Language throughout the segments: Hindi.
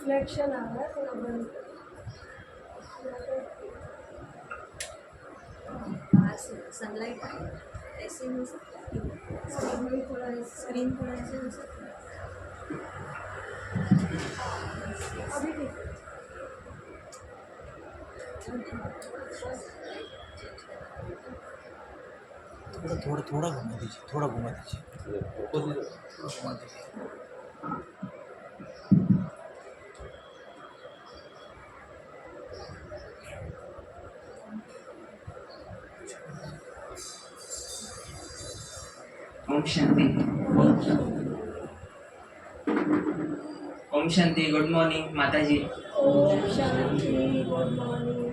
रिफ्लेक्शन आ रहा है, थोड़ा बंद बाहर से सनलाइट आए ऐसे हो सकता है, स्क्रीन थोड़ा ऐसे हो सकता है। अभी ठीक है। थोड़ा थोड़ा घुमा दीजिए, थोड़ा घुमा दीजिए, थोड़ा घुमा दीजिए। ओम शांति। ओम शांति। गुड मॉर्निंग माता जी। Om Shanti, good morning.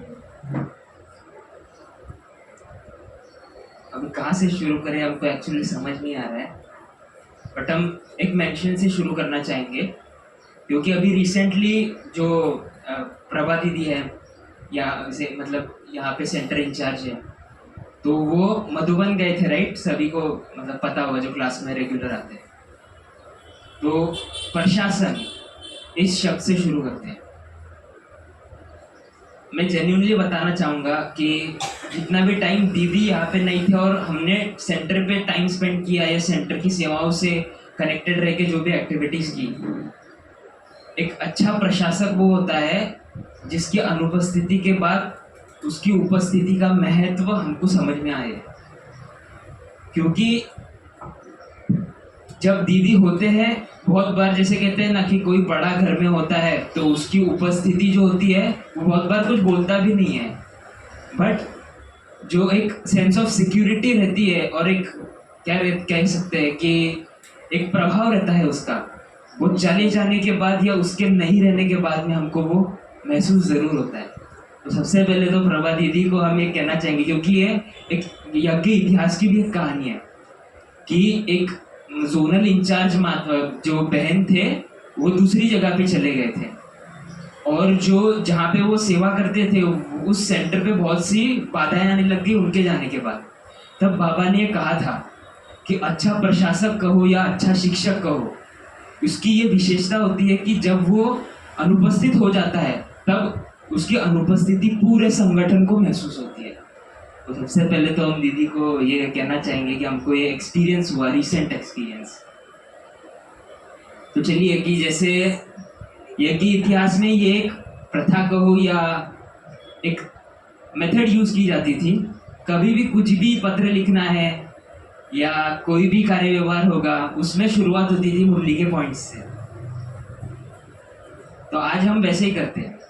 अभी कहाँ से शुरू करें, हमको एक्चुअली समझ नहीं आ रहा है, बट हम एक मेंशन से शुरू करना चाहेंगे, क्योंकि अभी रिसेंटली जो प्रभा दीदी है या से मतलब यहाँ पे सेंटर इंचार्ज है, तो वो मधुबन गए थे, राइट? सभी को मतलब पता होगा जो क्लास में रेगुलर आते हैं। तो प्रशासन इस शब्द से शुरू करते हैं। मैं जेन्युइनली बताना चाहूँगा कि जितना भी टाइम दीदी यहाँ पे नहीं थे और हमने सेंटर पे टाइम स्पेंड किया या सेंटर की सेवाओं से कनेक्टेड रह के जो भी एक्टिविटीज़ की, एक अच्छा प्रशासक वो होता है जिसकी अनुपस्थिति के बाद उसकी उपस्थिति का महत्व हमको समझ में आए। क्योंकि जब दीदी होते हैं, बहुत बार जैसे कहते हैं ना कि कोई बड़ा घर में होता है तो उसकी उपस्थिति जो होती है वो बहुत बार कुछ बोलता भी नहीं है, बट जो एक सेंस ऑफ सिक्योरिटी रहती है और एक क्या कह सकते हैं कि एक प्रभाव रहता है उसका, वो चले जाने के बाद या उसके नहीं रहने के बाद में हमको वो महसूस ज़रूर होता है। तो सबसे पहले तो प्रभा दीदी को हम ये कहना चाहेंगे, क्योंकि ये एक यज्ञ इतिहास की भी एक कहानी है कि एक जोनल इंचार्ज जो बहन थे वो दूसरी जगह पे चले गए थे, और जो जहाँ पे वो सेवा करते थे उस सेंटर पे बहुत सी बाधाएं आने लग गई उनके जाने के बाद। तब बाबा ने कहा था कि अच्छा प्रशासक कहो या अच्छा शिक्षक कहो, उसकी ये विशेषता होती है कि जब वो अनुपस्थित हो जाता है तब उसकी अनुपस्थिति पूरे संगठन को महसूस होती है। तो सबसे पहले तो हम दीदी को ये कहना चाहेंगे कि हमको ये एक्सपीरियंस हुआ, रिसेंट एक्सपीरियंस। तो चलिए कि जैसे यज्ञ इतिहास में ये एक प्रथा कहो या एक मेथड यूज की जाती थी, कभी भी कुछ भी पत्र लिखना है या कोई भी कार्य व्यवहार होगा उसमें शुरुआत होती थी मुरली के पॉइंट्स से। तो आज हम वैसे ही करते हैं।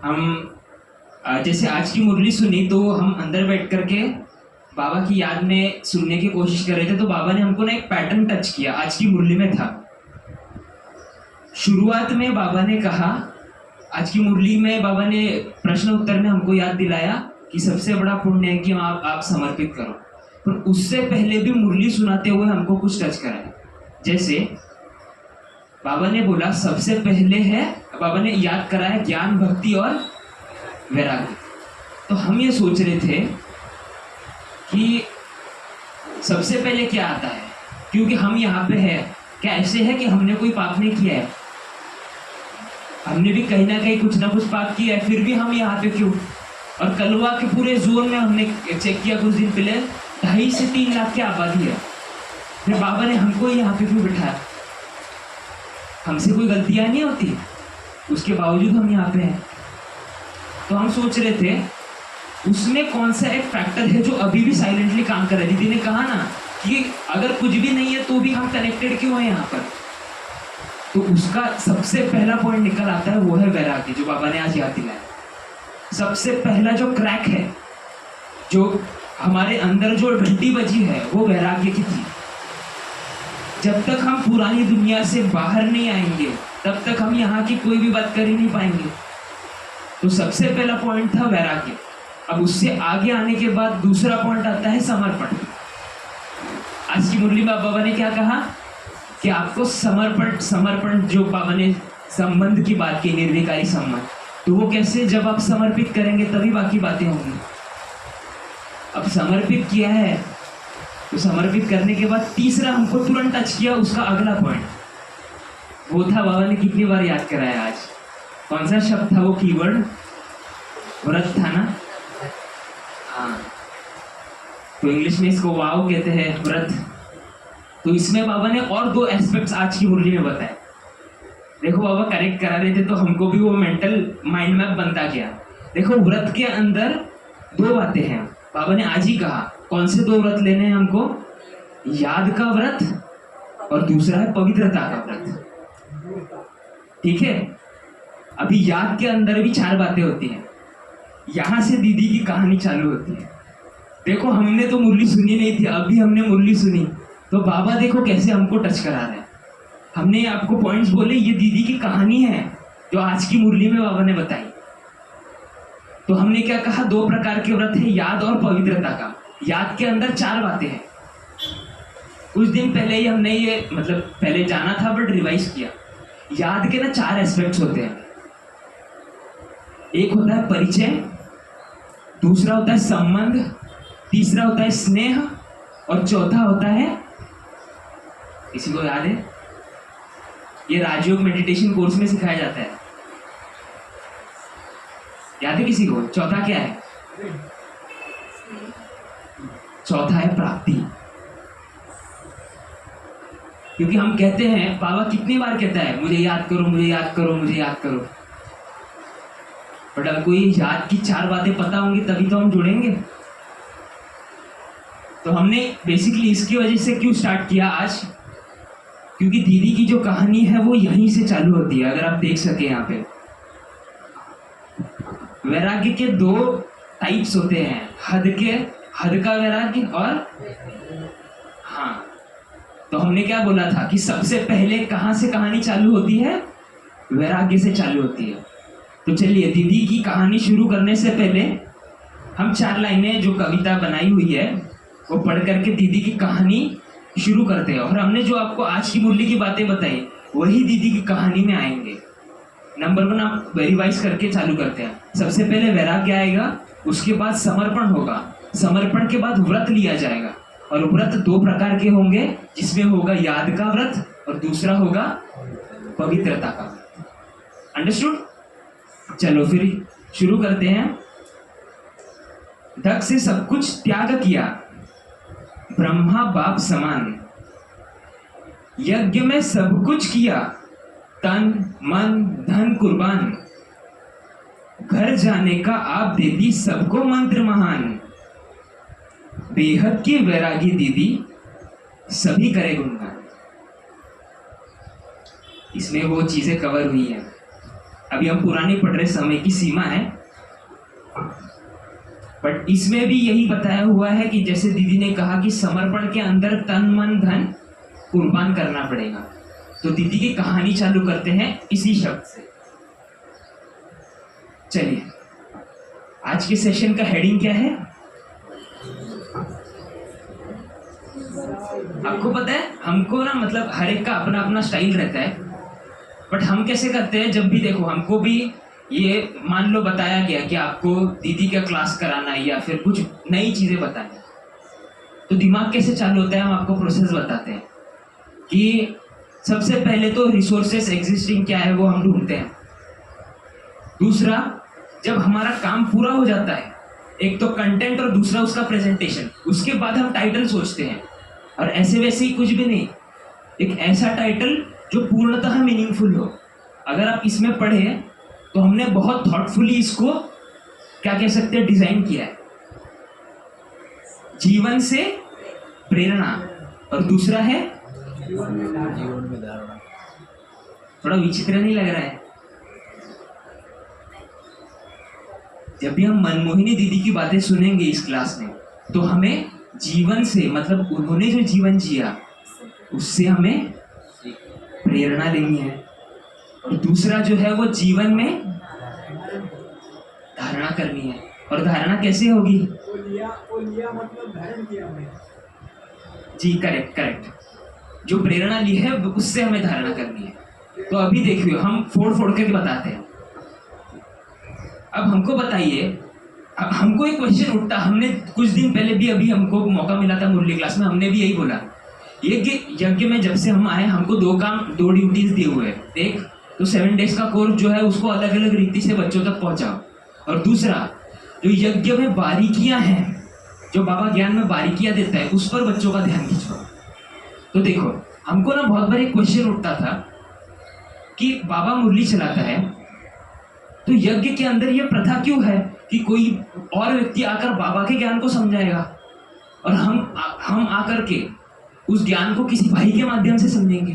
हम जैसे आज की मुरली सुनी तो हम अंदर बैठ करके बाबा की याद में सुनने की कोशिश कर रहे थे, तो बाबा ने हमको ना एक पैटर्न टच किया, आज की मुरली में था। शुरुआत में बाबा ने कहा, आज की मुरली में बाबा ने प्रश्न उत्तर में हमको याद दिलाया कि सबसे बड़ा पुण्य है कि आप समर्पित करो। पर उससे पहले भी मुरली सुनाते हुए हमको कुछ टच कराया। जैसे बाबा ने बोला सबसे पहले है, बाबा ने याद कराया ज्ञान, भक्ति और वैराग्य। तो हम ये सोच रहे थे कि सबसे पहले क्या आता है, क्योंकि हम यहाँ पे है, क्या ऐसे है कि हमने कोई पाप नहीं किया है? हमने भी कहीं ना कहीं कुछ ना कुछ पाप किया है, फिर भी हम यहाँ पे क्यों? और कलवा के पूरे जोन में हमने चेक किया कुछ दिन पहले, 2.5 से 3 लाख की आबादी है, फिर बाबा ने हमको यहाँ पे क्यों बिठाया? हमसे कोई गलतियाँ नहीं होती, उसके बावजूद हम यहाँ पे हैं। तो हम सोच रहे थे उसमें कौन सा एक फैक्टर है जो अभी भी साइलेंटली काम कर रहा है। दीदी ने कहा ना कि अगर कुछ भी नहीं है तो भी हम कनेक्टेड क्यों हैं यहाँ पर, तो उसका सबसे पहला पॉइंट निकल आता है, वो है वैराग्य, जो बाबा ने आज याद दिलाया। सबसे पहला जो क्रैक है, जो हमारे अंदर जो घंटी बजी है, वो वैराग्य की थी। जब तक हम पुरानी दुनिया से बाहर नहीं आएंगे तब तक हम यहाँ की कोई भी बात कर ही नहीं पाएंगे। तो सबसे पहला पॉइंट था वैराग्य। अब उससे आगे आने के बाद दूसरा पॉइंट आता है समर्पण। आज की मुरली में बाबा ने क्या कहा कि आपको समर्पण जो बाबा ने संबंध की बात की, निर्विकारी संबंध, तो वो कैसे, जब आप समर्पित करेंगे तभी बाकी बातें होंगी। अब समर्पित किया है तो समर्पित करने के बाद तीसरा हमको तुरंत टच किया उसका अगला पॉइंट वो था, बाबा ने कितनी बार याद कराया आज? कौन सा शब्द था वो कीवर्ड? व्रत था ना? हाँ, तो इंग्लिश में इसको वाव कहते हैं, व्रत। तो इसमें बाबा ने और 2 एस्पेक्ट्स आज की मुरली में बताए। देखो बाबा करेक्ट करा रहे थे तो हमको भी वो मेंटल माइंड मैप बनता गया। देखो व्रत के अंदर 2 बातें हैं, बाबा ने आज ही कहा। कौन से 2 व्रत लेने हैं हमको? याद का व्रत और दूसरा है पवित्रता का व्रत। ठीक है, अभी याद के अंदर भी 4 बातें होती हैं। यहां से दीदी की कहानी चालू होती है। देखो हमने तो मुरली सुनी नहीं थी, अभी हमने मुरली सुनी तो बाबा देखो कैसे हमको टच करा रहे हैं। हमने आपको पॉइंट्स बोले, ये दीदी की कहानी है जो आज की मुरली में बाबा ने बताई। तो हमने क्या कहा? 2 प्रकार के व्रत है, याद और पवित्रता का। याद के अंदर 4 बातें हैं। कुछ दिन पहले ही हमने ये मतलब पहले जाना था बट रिवाइज किया। याद के ना 4 एस्पेक्ट्स होते हैं। एक होता है परिचय, दूसरा होता है संबंध, तीसरा होता है स्नेह और चौथा होता है, किसी को याद है? ये राजयोग मेडिटेशन कोर्स में सिखाया जाता है। याद है किसी को? चौथा क्या है? चौथा है प्राप्ति। क्योंकि हम कहते हैं, बाबा कितनी बार कहता है मुझे याद करो, मुझे याद करो, मुझे याद करो। बट हमको ये याद की 4 बातें पता होंगी तभी तो हम जुड़ेंगे। तो हमने बेसिकली इसकी वजह से क्यों स्टार्ट किया आज? क्योंकि दीदी की जो कहानी है वो यहीं से चालू होती है। अगर आप देख सके यहाँ पे वैराग्य के 2 टाइप्स होते हैं, हद का वैराग्य और हाँ। तो हमने क्या बोला था कि सबसे पहले कहाँ से कहानी चालू होती है? वैराग्य से चालू होती है। तो चलिए दीदी की कहानी शुरू करने से पहले हम 4 लाइनें जो कविता बनाई हुई है वो पढ़ करके दीदी की कहानी शुरू करते हैं। और हमने जो आपको आज की मुरली की बातें बताई वही दीदी की कहानी में आएंगे। नंबर 1 आप रिवाइज करके चालू करते हैं। सबसे पहले वैराग्य आएगा, उसके बाद समर्पण होगा, समर्पण के बाद व्रत लिया जाएगा। और व्रत 2 प्रकार के होंगे, जिसमें होगा याद का व्रत और दूसरा होगा पवित्रता का। अंडरस्टूड? चलो फिर शुरू करते हैं। धक से सब कुछ त्याग किया, ब्रह्मा बाप समान, यज्ञ में सब कुछ किया, तन मन धन कुर्बान, घर जाने का आप देती सबको मंत्र महान, बेहद की वैरागी दीदी सभी करे गुणगान। इसमें वो चीजें कवर हुई है। अभी हम पुरानी पढ़ रहे, समय की सीमा है, बट इसमें भी यही बताया हुआ है कि जैसे दीदी ने कहा कि समर्पण के अंदर तन मन धन कुर्बान करना पड़ेगा। तो दीदी की कहानी चालू करते हैं इसी शब्द से। चलिए, आज के सेशन का हेडिंग क्या है आपको पता है? हमको ना मतलब हर एक का अपना अपना स्टाइल रहता है, बट हम कैसे करते हैं, जब भी देखो हमको भी ये मान लो बताया गया कि आपको दीदी का क्लास कराना है या फिर कुछ नई चीजें बतानी, तो दिमाग कैसे चालू होता है हम आपको प्रोसेस बताते हैं कि सबसे पहले तो रिसोर्सेस एग्जिस्टिंग क्या है वो हम ढूंढते हैं। दूसरा, जब हमारा काम पूरा हो जाता है, एक तो कंटेंट और दूसरा उसका प्रेजेंटेशन, उसके बाद हम टाइटल सोचते हैं। और ऐसे वैसे ही कुछ भी नहीं, एक ऐसा टाइटल जो पूर्णतः मीनिंगफुल हो। अगर आप इसमें पढ़े तो हमने बहुत थॉटफुली इसको क्या कह सकते हैं डिजाइन किया है। जीवन से प्रेरणा और दूसरा है जीवन में धारणा। थोड़ा विचित्र नहीं लग रहा है? जब भी हम मनमोहिनी दीदी की बातें सुनेंगे इस क्लास में, तो हमें जीवन से मतलब उन्होंने जो जीवन जिया उससे हमें प्रेरणा लेनी है। और दूसरा जो है वो जीवन में धारणा करनी है। और धारणा कैसे होगी? मतलब धारण किया हमने। जी करेक्ट। जो प्रेरणा ली है उससे हमें धारणा करनी है। तो अभी देखिए हम फोड़ के बताते हैं। अब हमको बताइए, अब हमको एक क्वेश्चन उठता, हमने कुछ दिन पहले भी अभी हमको मौका मिला था मुरली क्लास में, हमने भी यही बोला, यज्ञ में जब से हम आए हमको दो ड्यूटीज दिए हुए हैं। एक तो 7 डेज का कोर्स जो है उसको अलग अलग रीति से बच्चों तक पहुंचाओ, और दूसरा जो यज्ञ में बारीकियां हैं, जो बाबा ज्ञान में बारीकियां देता है उस पर बच्चों का ध्यान खिंचवाओ। तो देखो हमको ना बहुत बार एक क्वेश्चन उठता था कि बाबा मुरली चलाता है तो यज्ञ के अंदर ये प्रथा क्यों है कि कोई और व्यक्ति आकर बाबा के ज्ञान को समझाएगा और हम आकर के उस ज्ञान को किसी भाई के माध्यम से समझेंगे?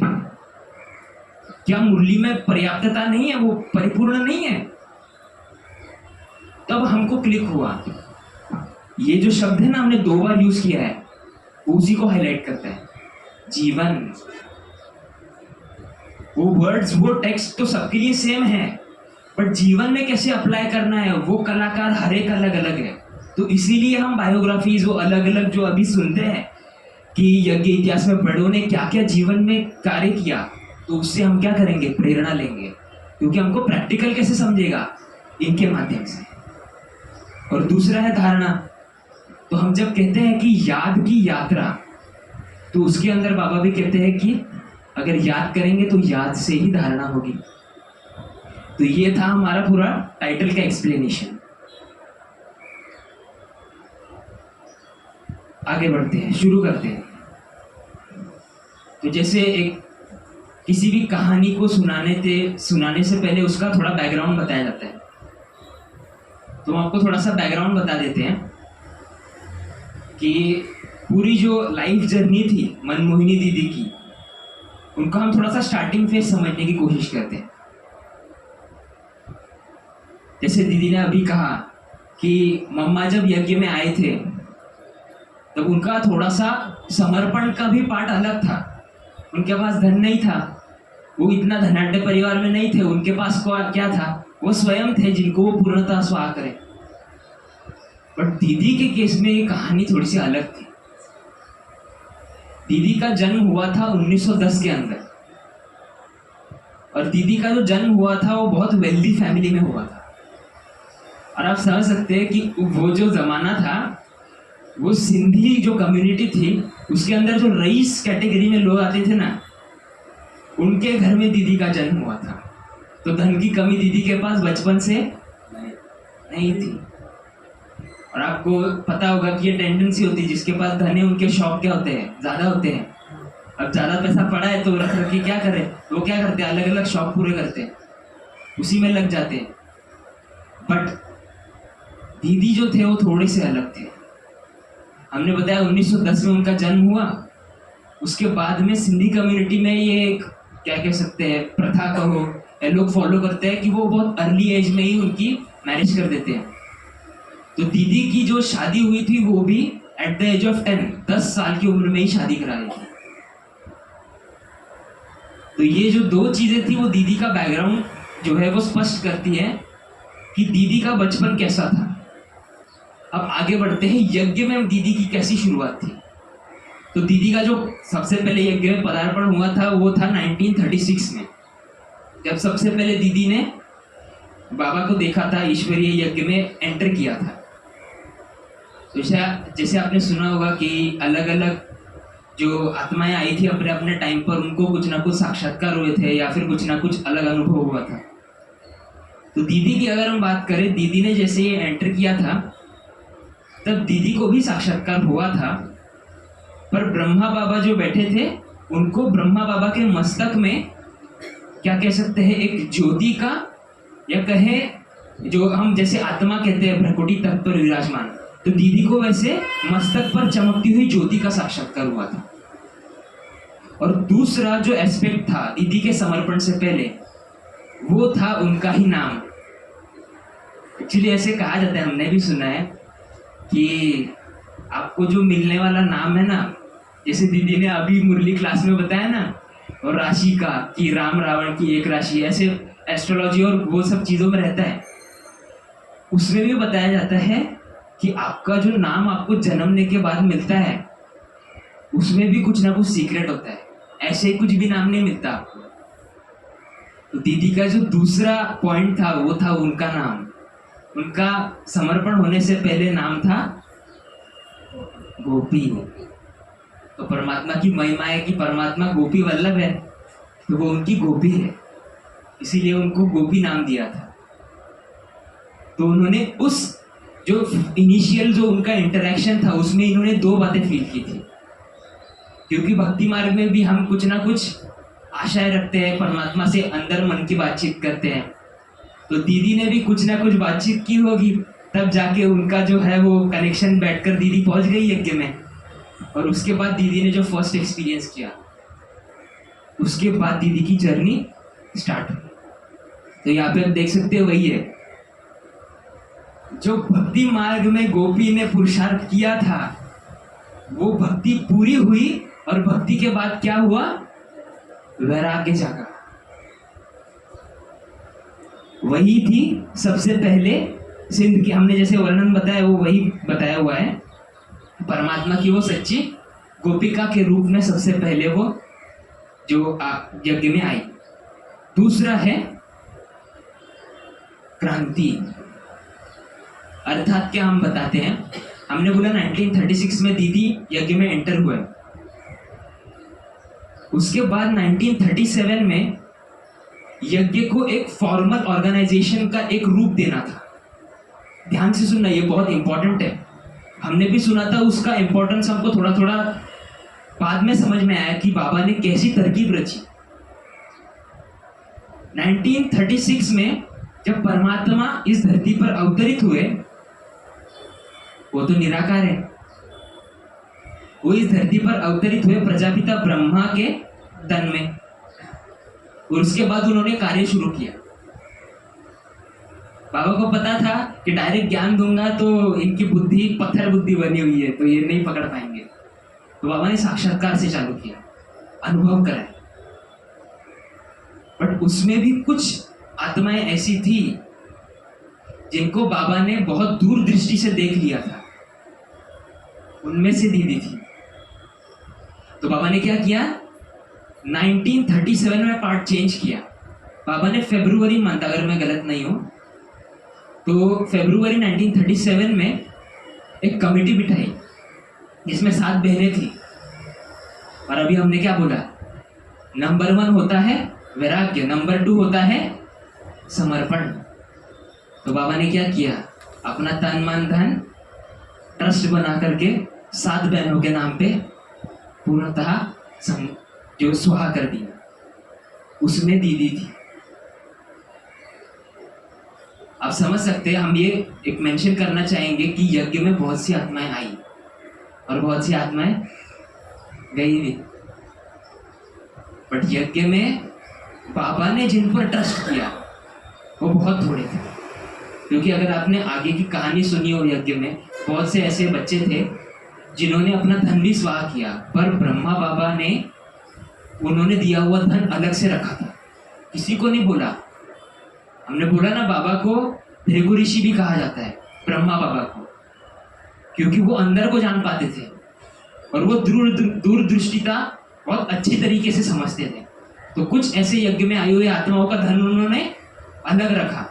क्या मुरली में पर्याप्तता नहीं है, वो परिपूर्ण नहीं है? तब हमको क्लिक हुआ, ये जो शब्द है ना हमने 2 बार यूज किया है, उसी को हाईलाइट करता है, जीवन। वो वर्ड्स, वो टेक्स्ट तो सबके लिए सेम है, बट जीवन में कैसे अप्लाई करना है वो कलाकार हर एक अलग अलग है। तो इसीलिए हम बायोग्राफीज वो अलग अलग जो अभी सुनते हैं कि यज्ञ इतिहास में बड़ों ने क्या क्या जीवन में कार्य किया, तो उससे हम क्या करेंगे, प्रेरणा लेंगे, क्योंकि हमको प्रैक्टिकल कैसे समझेगा, इनके माध्यम से। और दूसरा है धारणा। तो हम जब कहते हैं कि याद की यात्रा, तो उसके अंदर बाबा भी कहते हैं कि अगर याद करेंगे तो याद से ही धारणा होगी। तो ये था हमारा पूरा टाइटल का एक्सप्लेनेशन। आगे बढ़ते हैं, शुरू करते हैं। तो जैसे एक किसी भी कहानी को सुनाने से पहले उसका थोड़ा बैकग्राउंड बताया जाता है। तो हम आपको थोड़ा सा बैकग्राउंड बता देते हैं कि पूरी जो लाइफ जर्नी थी मनमोहिनी दीदी की, उनको हम थोड़ा सा स्टार्टिंग फेज समझने की कोशिश करते हैं। जैसे दीदी ने अभी कहा कि मम्मा जब यज्ञ में आए थे तब उनका थोड़ा सा समर्पण का भी पार्ट अलग था। उनके पास धन नहीं था, वो इतना धनाढ्य परिवार में नहीं थे, उनके पास क्या था, वो स्वयं थे जिनको वो पूर्णतः स्वाहा करें। बट दीदी के केस में ये कहानी थोड़ी सी अलग थी। दीदी का जन्म हुआ था 1910 के अंदर, और दीदी का जो जन्म हुआ था वो बहुत वेल्दी फैमिली में हुआ था। और आप समझ सकते हैं कि वो जो जमाना था, वो सिंधी जो कम्युनिटी थी उसके अंदर जो रईस कैटेगरी में लोग आते थे ना, उनके घर में दीदी का जन्म हुआ था। तो धन की कमी दीदी के पास बचपन से नहीं थी। और आपको पता होगा कि ये टेंडेंसी होती है, जिसके पास धन है उनके शौक क्या होते हैं, ज़्यादा होते हैं। अब ज़्यादा पैसा पड़ा है तो रख रख के क्या करें, वो क्या करते हैं, अलग अलग शौक पूरे करते हैं, उसी में लग जाते हैं। बट दीदी जो थे वो थोड़े से अलग थे। हमने बताया 1910 में उनका जन्म हुआ। उसके बाद में सिंधी कम्युनिटी में ये एक क्या कह सकते हैं, प्रथा कहो, लोग फॉलो करते हैं कि वो बहुत अर्ली एज में ही उनकी मैरिज कर देते हैं। तो दीदी की जो शादी हुई थी वो भी एट द एज ऑफ 10 साल की उम्र में ही शादी करा दी थी। तो ये जो 2 चीजें थी वो दीदी का बैकग्राउंड जो है वो स्पष्ट करती है कि दीदी का बचपन कैसा था। अब आगे बढ़ते हैं, यज्ञ में दीदी की कैसी शुरुआत थी। तो दीदी का जो सबसे पहले यज्ञ में पदार्पण हुआ था वो था 1936 में, जब सबसे पहले दीदी ने बाबा को देखा था, ईश्वरीय यज्ञ में एंटर किया था। तो जैसे आपने सुना होगा कि अलग अलग जो आत्माएं आई थी अपने अपने टाइम पर, उनको कुछ ना कुछ साक्षात्कार हुए थे या फिर कुछ ना कुछ अलग अनुभव हुआ था। तो दीदी की अगर हम बात करें, दीदी ने जैसे ये एंटर किया था तब दीदी को भी साक्षात्कार हुआ था। पर ब्रह्मा बाबा जो बैठे थे उनको ब्रह्मा बाबा के मस्तक में क्या कह सकते हैं, एक ज्योति का, या कहे जो हम जैसे आत्मा कहते हैं भ्रकुटी तख्त पर विराजमान, तो दीदी को वैसे मस्तक पर चमकती हुई ज्योति का साक्षात्कार हुआ था। और दूसरा जो एस्पेक्ट था दीदी के समर्पण से पहले, वो था उनका ही नाम। एक्चुअली ऐसे कहा जाता है, हमने भी सुना है कि आपको जो मिलने वाला नाम है ना, जैसे दीदी ने अभी मुरली क्लास में बताया ना, और राशि का कि राम रावण की एक राशि, ऐसे एस्ट्रोलॉजी और वो सब चीज़ों में रहता है। उसमें भी बताया जाता है कि आपका जो नाम आपको जन्मने के बाद मिलता है उसमें भी कुछ ना कुछ सीक्रेट होता है, ऐसे कुछ भी नाम नहीं मिलता आपको। तो दीदी का जो दूसरा पॉइंट था वो था उनका नाम। उनका समर्पण होने से पहले नाम था गोपी। तो परमात्मा की महिमा है कि परमात्मा गोपी वल्लभ है, तो वो उनकी गोपी है, इसीलिए उनको गोपी नाम दिया था। तो उन्होंने उस जो इनिशियल जो उनका इंटरेक्शन था उसमें इन्होंने दो बातें फील की थी, क्योंकि भक्ति मार्ग में भी हम कुछ ना कुछ आशाएं रखते हैं, परमात्मा से अंदर मन की बातचीत करते हैं। तो दीदी ने भी कुछ ना कुछ बातचीत की होगी, तब जाके उनका जो है वो कनेक्शन बैठकर दीदी पहुंच गई यज्ञ में, और उसके बाद दीदी ने जो फर्स्ट एक्सपीरियंस किया, उसके बाद दीदी की जर्नी स्टार्ट हुई। तो यहाँ पे आप देख सकते हो वही है जो भक्ति मार्ग में गोपी ने पुरुषार्थ किया था, वो भक्ति पूरी हुई, और भक्ति के बाद क्या हुआ, वैराग्य जागा। वही थी सबसे पहले सिंध की, हमने जैसे वर्णन बताया वो वही बताया हुआ है, परमात्मा की वो सच्ची गोपिका के रूप में सबसे पहले वो जो यज्ञ में आई। दूसरा है क्रांति, अर्थात क्या हम बताते हैं, हमने बोला 1936 में दीदी यज्ञ में एंटर हुए, उसके बाद 1937 में यज्ञ को एक फॉर्मल ऑर्गेनाइजेशन का एक रूप देना था। ध्यान से सुनना, ये बहुत इंपॉर्टेंट है। हमने भी सुना था, उसका इंपॉर्टेंस हमको थोड़ा थोड़ा बाद में समझ में आया कि बाबा ने कैसी तरकीब रची। 1936 में जब परमात्मा इस धरती पर अवतरित हुए, वो तो निराकार है, वो इस धरती पर अवतरित हुए प्रजापिता ब्रह्मा के तन में, और उसके बाद उन्होंने कार्य शुरू किया। बाबा को पता था कि डायरेक्ट ज्ञान दूंगा तो इनकी बुद्धि पत्थर बुद्धि बनी हुई है, तो ये नहीं पकड़ पाएंगे। तो बाबा ने साक्षात्कार से चालू किया, अनुभव कराए। बट उसमें भी कुछ आत्माएं ऐसी थी जिनको बाबा ने बहुत दूर दृष्टि से देख लिया था, उनमें से दीदी थी। तो बाबा ने क्या किया, 1937 में पार्ट चेंज किया। बाबा ने फरवरी मंथ, अगर मैं गलत नहीं हूं तो फरवरी 1937 में एक कमेटी बिठाई जिसमें 7 बहनें थी। और अभी हमने क्या बोला, नंबर 1 होता है वैराग्य, नंबर 2 होता है समर्पण। तो बाबा ने क्या किया, अपना तन मन धन ट्रस्ट बना करके 7 बहनों के नाम पे पूर्णतः जो सुहा कर दिया, उसमें दीदी थी। आप समझ सकते हैं, हम ये एक मेंशन करना चाहेंगे कि यज्ञ में बहुत सी आत्माएं आई और बहुत सी आत्माएं गई भी, बट यज्ञ में बाबा ने जिन पर ट्रस्ट किया वो बहुत थोड़े थे। क्योंकि अगर आपने आगे की कहानी सुनी हो, यज्ञ में बहुत से ऐसे बच्चे थे जिन्होंने अपना धन भी स्वाहा किया, पर ब्रह्मा बाबा ने उन्होंने दिया हुआ धन अलग से रखा था, किसी को नहीं बोला। हमने बोला ना, बाबा को भृगु ऋषि भी कहा जाता है, ब्रह्मा बाबा को, क्योंकि वो अंदर को जान पाते थे और वो दूरदृष्टिता बहुत अच्छी तरीके से समझते थे। तो कुछ ऐसे यज्ञ में आई हुई आत्माओं का धन उन्होंने अलग रखा,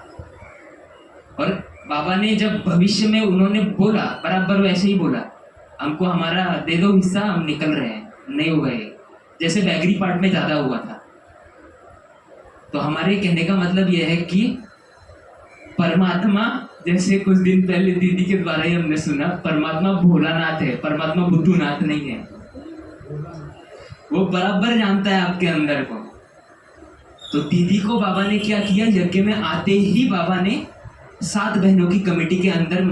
और बाबा ने जब भविष्य में उन्होंने बोला, बराबर वैसे ही बोला, हमको हमारा दे दो हिस्सा, हम निकल रहे हैं, नहीं हो गए, जैसे बैगरी पार्ट में ज़्यादा हुआ था। तो हमारे कहने का मतलब यह है कि परमात्मा, जैसे कुछ दिन पहले दीदी के द्वारा ही हमने सुना, परमात्मा भोलानाथ है, परमात्मा बुद्धूनाथ नहीं है। वो बराबर जानता है आपके अंदर को। तो दीदी को बाबा ने क्या किया, यज्ञ में आते ही बाबा ने 7 बहनों की कमेटी के अंदर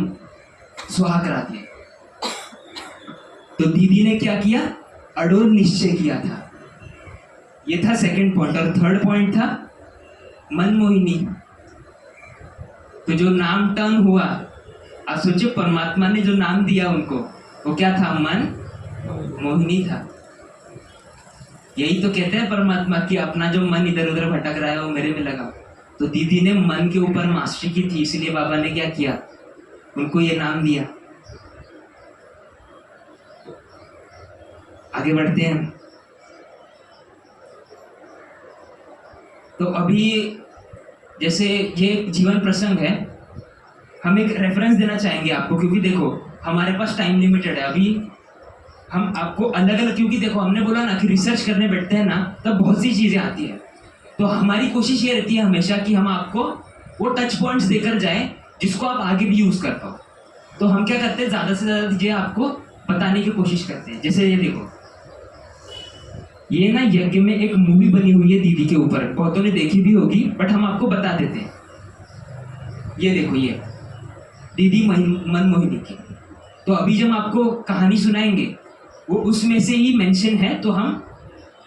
सुहा करा दिया। तो दीदी ने क्या किया, अडोल निश्चय किया था। ये था सेकंड पॉइंट। और थर्ड पॉइंट था मनमोहिनी। तो जो नाम टर्न हुआ, आप सोचिए, परमात्मा ने जो नाम दिया उनको, वो क्या था, मन मोहिनी था। यही तो कहते हैं परमात्मा कि अपना जो मन इधर उधर भटक रहा है वो मेरे में लगा। तो दीदी ने मन के ऊपर मास्टरी की थी, इसलिए बाबा ने क्या किया, उनको ये नाम दिया। आगे बढ़ते हैं। तो अभी जैसे ये जीवन प्रसंग है, हम एक रेफरेंस देना चाहेंगे आपको, क्योंकि देखो हमारे पास टाइम लिमिटेड है। अभी हम आपको अलग अलग, क्योंकि देखो हमने बोला ना कि रिसर्च करने बैठते हैं ना तब बहुत सी चीज़ें आती है, तो हमारी कोशिश ये रहती है हमेशा कि हम आपको वो टच पॉइंट्स देकर जाएं जिसको आप आगे भी यूज़ कर पाओ। तो हम क्या करते हैं, ज़्यादा से ज़्यादा चीज़ें आपको बताने की कोशिश करते हैं। जैसे ये देखो, ये ना यज्ञ में एक मूवी बनी हुई है दीदी के ऊपर, बहुतों ने देखी भी होगी, बट हम आपको बता देते हैं। ये देखो, ये दीदी मनमोहिनी की। तो अभी जब आपको कहानी सुनाएंगे वो उसमें से ही मेंशन है, तो हम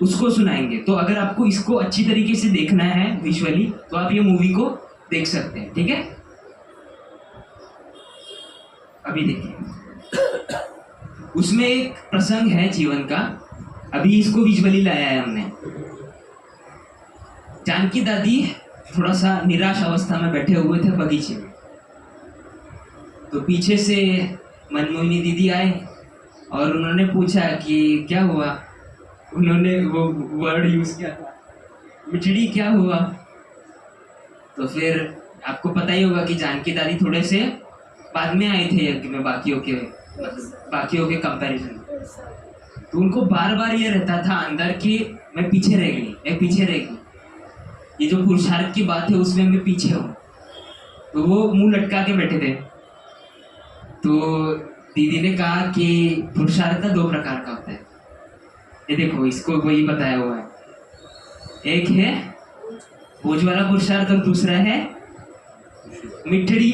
उसको सुनाएंगे। तो अगर आपको इसको अच्छी तरीके से देखना है विजुअली तो आप ये मूवी को देख सकते हैं, ठीक है। अभी देखिए, उसमें एक प्रसंग है जीवन का, अभी इसको विजुअली लाया है हमने। जानकी दादी थोड़ा सा निराश अवस्था में बैठे हुए थे बगीचे में, तो पीछे से मनमोहिनी दीदी आए और उन्होंने पूछा कि क्या हुआ। उन्होंने वो वर्ड यूज किया था, मिठड़ी क्या हुआ। तो फिर आपको पता ही होगा कि जानकी दादी थोड़े से बाद में आए थे यज्ञ में बाकियों के कंपैरिजन। तो उनको बार बार ये रहता था अंदर कि मैं पीछे रह गई, ये जो पुरुषार्थ की बात है उसमें मैं पीछे हूँ। तो वो मुंह लटका के बैठे थे। तो दीदी ने कहा कि पुरुषार्थ ना 2 प्रकार का होता है, ये देखो इसको वही बताया हुआ है। एक है बोझ वाला पुरुषार्थ और दूसरा है मिठड़ी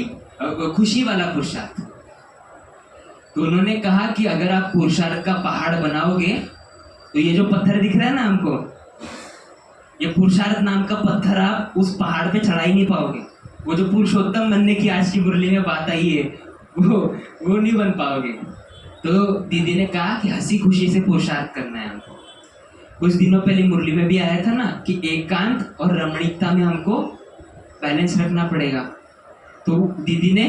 खुशी वाला पुरुषार्थ। तो उन्होंने कहा कि अगर आप पुरुषार्थ का पहाड़ बनाओगे तो ये जो पत्थर दिख रहा है ना हमको, ये पुरुषार्थ नाम का पत्थर आप उस पहाड़ पे चढ़ा ही नहीं पाओगे। वो जो पुरुषोत्तम बनने की आज की मुरली में बात आई है वो नहीं बन पाओगे। तो दीदी ने कहा कि हंसी खुशी से पुरुषार्थ करना है हमको। कुछ दिनों पहले मुरली में भी आया था ना कि एकांत और रमणीकता में हमको बैलेंस रखना पड़ेगा। तो दीदी ने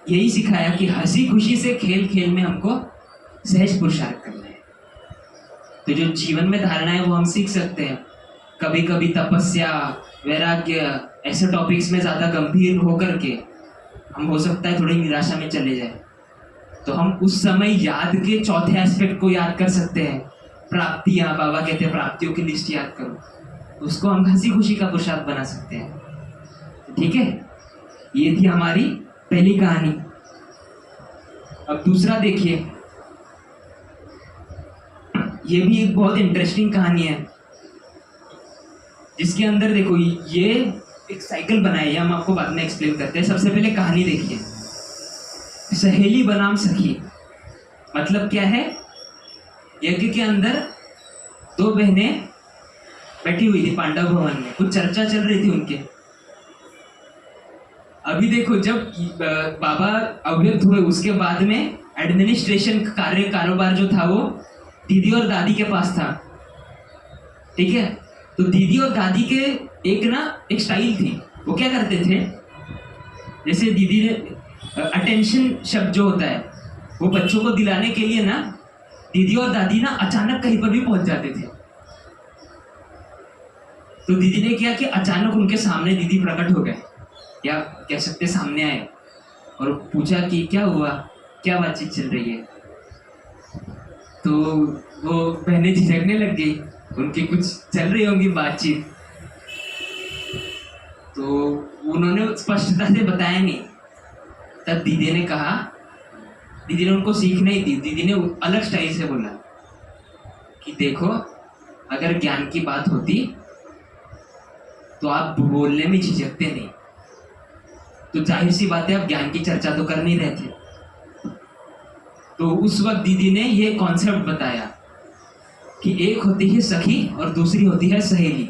यही सिखाया कि हंसी खुशी से खेल खेल में हमको सहज पुरुषार्थ करना है। तो जो जीवन में धारणा है वो हम सीख सकते हैं। कभी कभी तपस्या, वैराग्य, ऐसे टॉपिक्स में ज़्यादा गंभीर होकर के हम हो सकता है थोड़ी निराशा में चले जाए, तो हम उस समय याद के चौथे एस्पेक्ट को याद कर सकते हैं। प्राप्तियाँ, बाबा कहते हैं प्राप्तियों की लिस्ट याद करो, उसको हम हंसी खुशी का पुरुषार्थ बना सकते हैं। ठीक है, ये थी हमारी पहली कहानी। अब दूसरा देखिए, ये भी एक बहुत इंटरेस्टिंग कहानी है जिसके अंदर देखो ये एक साइकिल बनाया है, हम आपको बाद में एक्सप्लेन करते हैं। सबसे पहले कहानी देखिए, सहेली बनाम सखी। मतलब क्या है, यज्ञ के अंदर 2 बहनें बैठी हुई थी पांडव भवन में, कुछ चर्चा चल रही थी उनके। अभी देखो, जब बाबा अव्यक्त हुए उसके बाद में एडमिनिस्ट्रेशन कारोबार जो था वो दीदी और दादी के पास था। ठीक है, तो दीदी और दादी के एक स्टाइल थी। वो क्या करते थे, जैसे दीदी ने अटेंशन शब्द जो होता है वो बच्चों को दिलाने के लिए ना दीदी और दादी ना अचानक कहीं पर भी पहुंच जाते थे। तो दीदी ने किया कि अचानक उनके सामने दीदी प्रकट हो गए, या कह सकते सामने आए और पूछा कि क्या हुआ, क्या बातचीत चल रही है। तो वो बहनें झिझकने लग गई, उनकी कुछ चल रही होंगी बातचीत, तो उन्होंने स्पष्टता से बताया नहीं। तब दीदी ने कहा, दीदी ने उनको सीख नहीं दी, दीदी ने अलग स्टाइल से बोला कि देखो, अगर ज्ञान की बात होती तो आप बोलने में झिझकते नहीं, तो जाहिर सी बात है आप ज्ञान की चर्चा तो कर नहीं रहे थे। तो उस वक्त दीदी ने ये कॉन्सेप्ट बताया कि एक होती है सखी और दूसरी होती है सहेली।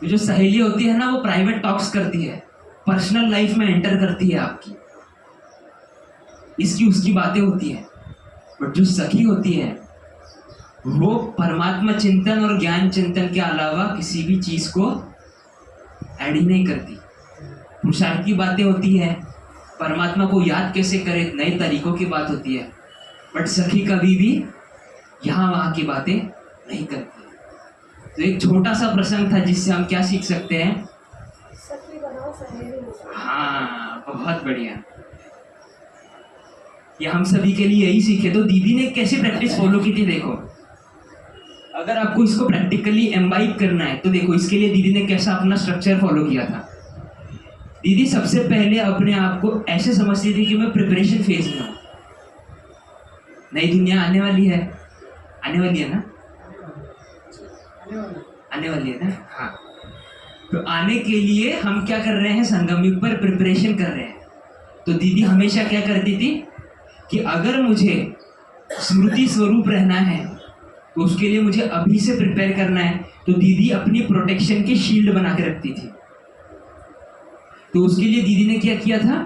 तो जो सहेली होती है ना, वो प्राइवेट टॉक्स करती है, पर्सनल लाइफ में एंटर करती है आपकी, इसकी उसकी बातें होती है। बट जो सखी होती है वो परमात्मा चिंतन और ज्ञान चिंतन के अलावा किसी भी चीज को ऐड ही नहीं करती। पुरुषार्थ की बातें होती है, परमात्मा को याद कैसे करे, नए तरीकों की बात होती है। बट सखी कभी भी यहाँ वहाँ की बातें नहीं करती। तो एक छोटा सा प्रसंग था जिससे हम क्या सीख सकते हैं। सखी बनाओ सहेली बनाओ। हाँ, बहुत बढ़िया। ये हम सभी के लिए यही सीखे। तो दीदी ने कैसे प्रैक्टिस फॉलो की थी देखो, अगर आपको इसको प्रैक्टिकली एम्बाइब करना है तो देखो इसके लिए दीदी ने कैसा अपना स्ट्रक्चर फॉलो किया था। दीदी सबसे पहले अपने आप को ऐसे समझती थी कि मैं प्रिपरेशन फेज में हूँ, नई दुनिया आने वाली है ना, आने वाली आने वाली है ना। हाँ, तो आने के लिए हम क्या कर रहे हैं, संगम युग पर प्रिपरेशन कर रहे हैं। तो दीदी हमेशा क्या करती थी कि अगर मुझे स्मृति स्वरूप रहना है तो उसके लिए मुझे अभी से प्रिपेयर करना है। तो दीदी अपनी प्रोटेक्शन की शील्ड बना के रखती थी। तो उसके लिए दीदी ने क्या किया था,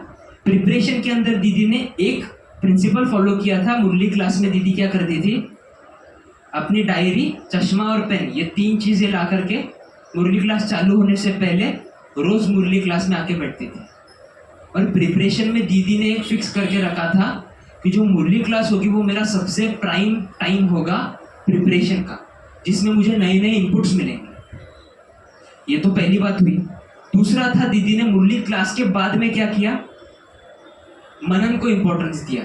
प्रिपरेशन के अंदर दीदी ने एक प्रिंसिपल फॉलो किया था। मुरली क्लास में दीदी क्या करती थी, अपनी डायरी, चश्मा और पेन, ये 3 चीजें ला करके मुरली क्लास चालू होने से पहले रोज मुरली क्लास में आके बैठती थी। और प्रिपरेशन में दीदी ने एक फिक्स करके रखा था कि जो मुरली क्लास होगी वो मेरा सबसे प्राइम टाइम होगा प्रिपरेशन का, जिसमें मुझे नए नए इनपुट्स मिलेंगे। ये तो पहली बात हुई। दूसरा था, दीदी ने मुरली क्लास के बाद में क्या किया, मनन को इम्पोर्टेंस दिया।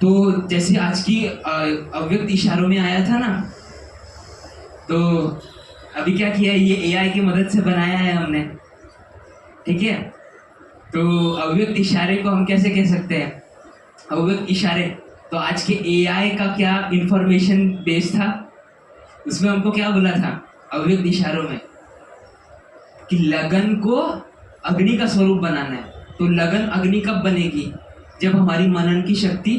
तो जैसे आज की अव्यक्त इशारों में आया था ना, तो अभी क्या किया है, ये एआई की मदद से बनाया है हमने, ठीक है। तो अव्यक्त इशारे को हम कैसे कह सकते हैं, अव्यक्त इशारे। तो आज के एआई का क्या इंफॉर्मेशन बेस था, उसमें हमको क्या बोला था अव्यक्त इशारों में, कि लगन को अग्नि का स्वरूप बनाना है। तो लगन अग्नि कब बनेगी, जब हमारी मनन की शक्ति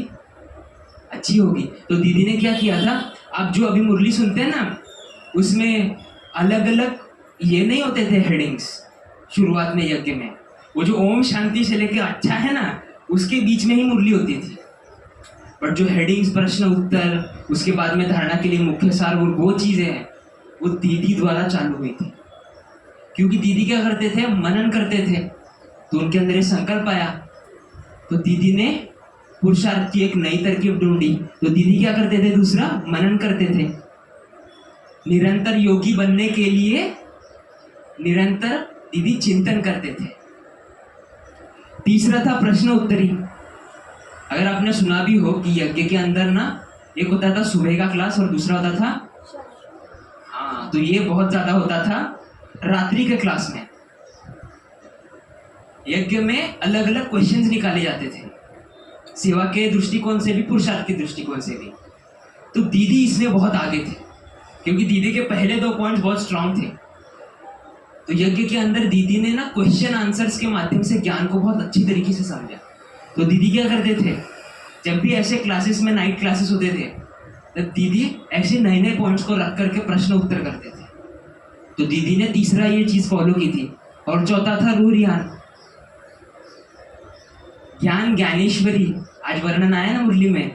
अच्छी होगी। तो दीदी ने क्या किया था, आप जो अभी मुरली सुनते हैं ना, उसमें अलग अलग ये नहीं होते थे हेडिंग्स शुरुआत में यज्ञ में, वो जो ओम शांति से लेके अच्छा है ना, उसके बीच में ही मुरली होती थी। बट जो हेडिंग्स, प्रश्न उत्तर, उसके बाद में धारणा के लिए मुख्य सार, वो चीजें हैं, वो दीदी द्वारा चालू हुई थी। क्योंकि दीदी क्या करते थे, मनन करते थे, तो उनके अंदर ये संकल्प आया। तो दीदी ने पुरुषार्थ की एक नई तरकीब ढूंढी। तो दीदी क्या करते थे, दूसरा मनन करते थे। निरंतर योगी बनने के लिए निरंतर दीदी चिंतन करते थे। तीसरा था प्रश्न उत्तरी। अगर आपने सुना भी हो कि यज्ञ के अंदर ना एक होता था सुबह का क्लास और दूसरा होता था, हाँ, तो ये बहुत ज्यादा होता था रात्रि के क्लास में। यज्ञ में अलग अलग क्वेश्चंस निकाले जाते थे, सेवा के दृष्टिकोण से भी, पुरुषार्थ के दृष्टिकोण से भी। तो दीदी इसमें बहुत आगे थे, क्योंकि दीदी के पहले 2 पॉइंट्स बहुत स्ट्रांग थे। तो यज्ञ के अंदर दीदी ने ना क्वेश्चन आंसर्स के माध्यम से ज्ञान को बहुत अच्छी तरीके से समझा। तो दीदी क्या करते थे, जब भी ऐसे क्लासेस में, नाइट क्लासेस होते थे, तो दीदी ऐसे नए नए पॉइंट्स को रख करके प्रश्न उत्तर करते थे। तो दीदी ने तीसरा ये चीज फॉलो की थी। और चौथा था रूह ज्ञान, ज्ञान ज्ञानेश्वरी, आज वर्णन आया ना मुरली में।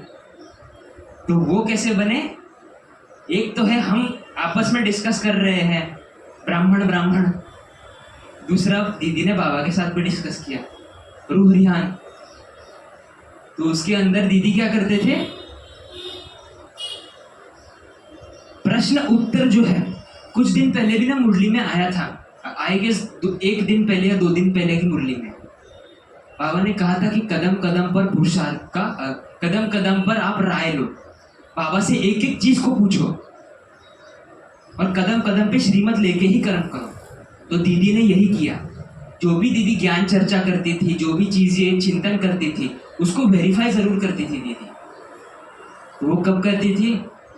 तो वो कैसे बने, एक तो है हम आपस में डिस्कस कर रहे हैं ब्राह्मण ब्राह्मण, दूसरा दीदी ने बाबा के साथ भी डिस्कस किया रूह ध्यान। तो उसके अंदर दीदी क्या करते थे, प्रश्न उत्तर जो है, कुछ दिन पहले भी ना मुरली में आया था, आई गेस 1 दिन पहले या 2 दिन पहले की मुरली में बाबा ने कहा था कि कदम कदम पर पुरुषार्थ का, कदम कदम पर आप राय लो, बाबा से एक एक चीज को पूछो और कदम कदम पे श्रीमत लेके ही कर्म करो। तो दीदी ने यही किया। जो भी दीदी ज्ञान चर्चा करती थी, जो भी चीजें चिंतन करती थी, उसको वेरीफाई जरूर करती थी दीदी। तो वो कब करती थी,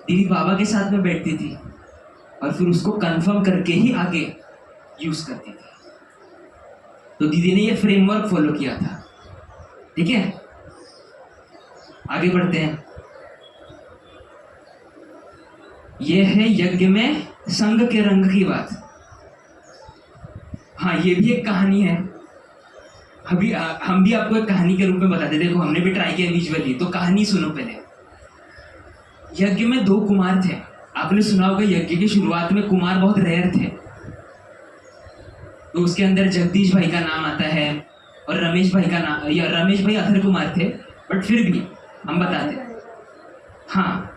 दीदी बाबा के साथ में बैठती थी और फिर उसको कंफर्म करके ही आगे यूज करती थी। तो दीदी ने ये फ्रेमवर्क फॉलो किया था, ठीक है। आगे बढ़ते हैं। ये है यज्ञ में संग के रंग की बात। हाँ, ये भी एक कहानी है। अभी हम भी आपको एक कहानी के रूप में बताते। देखो, हमने भी ट्राई किया विजुअली, तो कहानी सुनो पहले। यज्ञ में 2 कुमार थे। आपने सुना होगा यज्ञ की शुरुआत में कुमार बहुत रेयर थे। तो उसके अंदर जगदीश भाई का नाम आता है और रमेश भाई का नाम, या रमेश भाई अथर कुमार थे, बट फिर भी हम बताते। हाँ,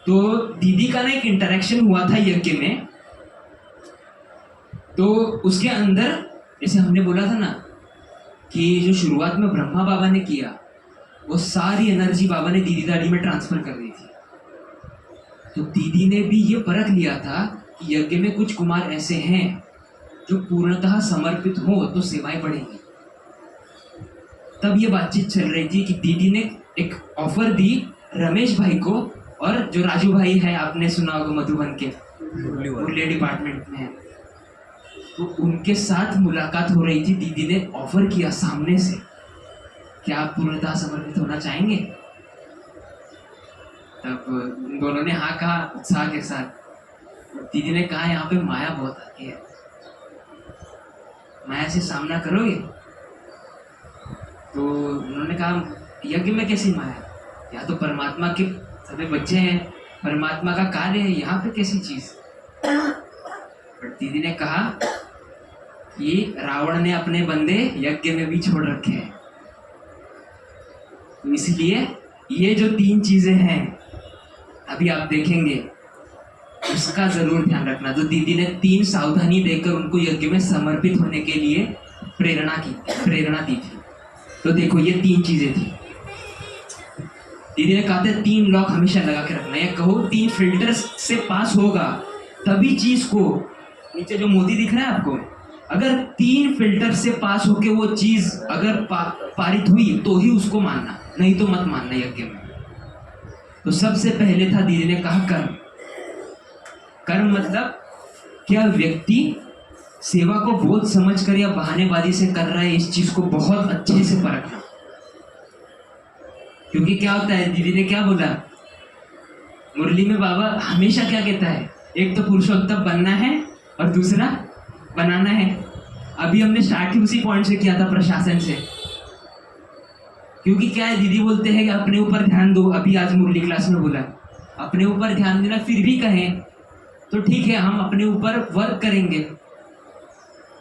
तो दीदी का ना एक इंटरेक्शन हुआ था यज्ञ में। तो उसके अंदर जैसे हमने बोला था ना कि जो शुरुआत में ब्रह्मा बाबा ने किया वो सारी एनर्जी बाबा ने दीदी दादी में ट्रांसफर कर दी थी। तो दीदी ने भी ये परख लिया था कि यज्ञ में कुछ कुमार ऐसे हैं जो पूर्णतः समर्पित हो तो सेवाएं बढ़ेंगी। तब ये बातचीत चल रही थी कि दीदी ने एक ऑफर दी रमेश भाई को, और जो राजू भाई है आपने सुना होगा मधुबन के मुरली डिपार्टमेंट में है, तो उनके साथ मुलाकात हो रही थी। दीदी ने ऑफर किया सामने से, क्या आप पूर्णतः समर्पित होना चाहेंगे? तब उन दोनों ने हाँ कहा उत्साह के साथ। दीदी ने कहा यहाँ पे माया बहुत आती है, माया से सामना करोगे? तो उन्होंने कहा यज्ञ में कैसी माया, या तो परमात्मा के सभी बच्चे हैं, परमात्मा का कार्य है, यहाँ पे कैसी चीज। बट दीदी ने कहा कि रावण ने अपने बंदे यज्ञ में भी छोड़ रखे हैं, तो इसलिए ये जो 3 चीजें हैं अभी आप देखेंगे, उसका जरूर ध्यान रखना। तो दीदी ने 3 सावधानी देकर उनको यज्ञ में समर्पित होने के लिए प्रेरणा दी थी। तो देखो ये 3 चीजें थी। दीदी ने कहा था 3 लॉक हमेशा लगा के रखना, या कहो 3 फिल्टर्स से पास होगा तभी चीज को, नीचे जो मोती दिख रहा है आपको, अगर 3 फिल्टर से पास होके वो चीज अगर पारित हुई तो ही उसको मानना, नहीं तो मत मानना यज्ञ में। तो सबसे पहले था, दीदी ने कहा कर्म। कर्म मतलब क्या व्यक्ति सेवा को बोझ समझकर या बहानेबाजी से कर रहा है, इस चीज को बहुत अच्छे से परखना। क्योंकि क्या होता है, दीदी ने क्या बोला मुरली में, बाबा हमेशा क्या कहता है, एक तो पुरुषोत्तम बनना है और दूसरा बनाना है। अभी हमने स्टार्ट ही उसी पॉइंट से किया था, प्रशासन से। क्योंकि क्या है, दीदी बोलते हैं कि अपने ऊपर ध्यान दो। अभी आज मुरली क्लास में बोला अपने ऊपर ध्यान देना, फिर भी कहें तो ठीक है, हम अपने ऊपर वर्क करेंगे,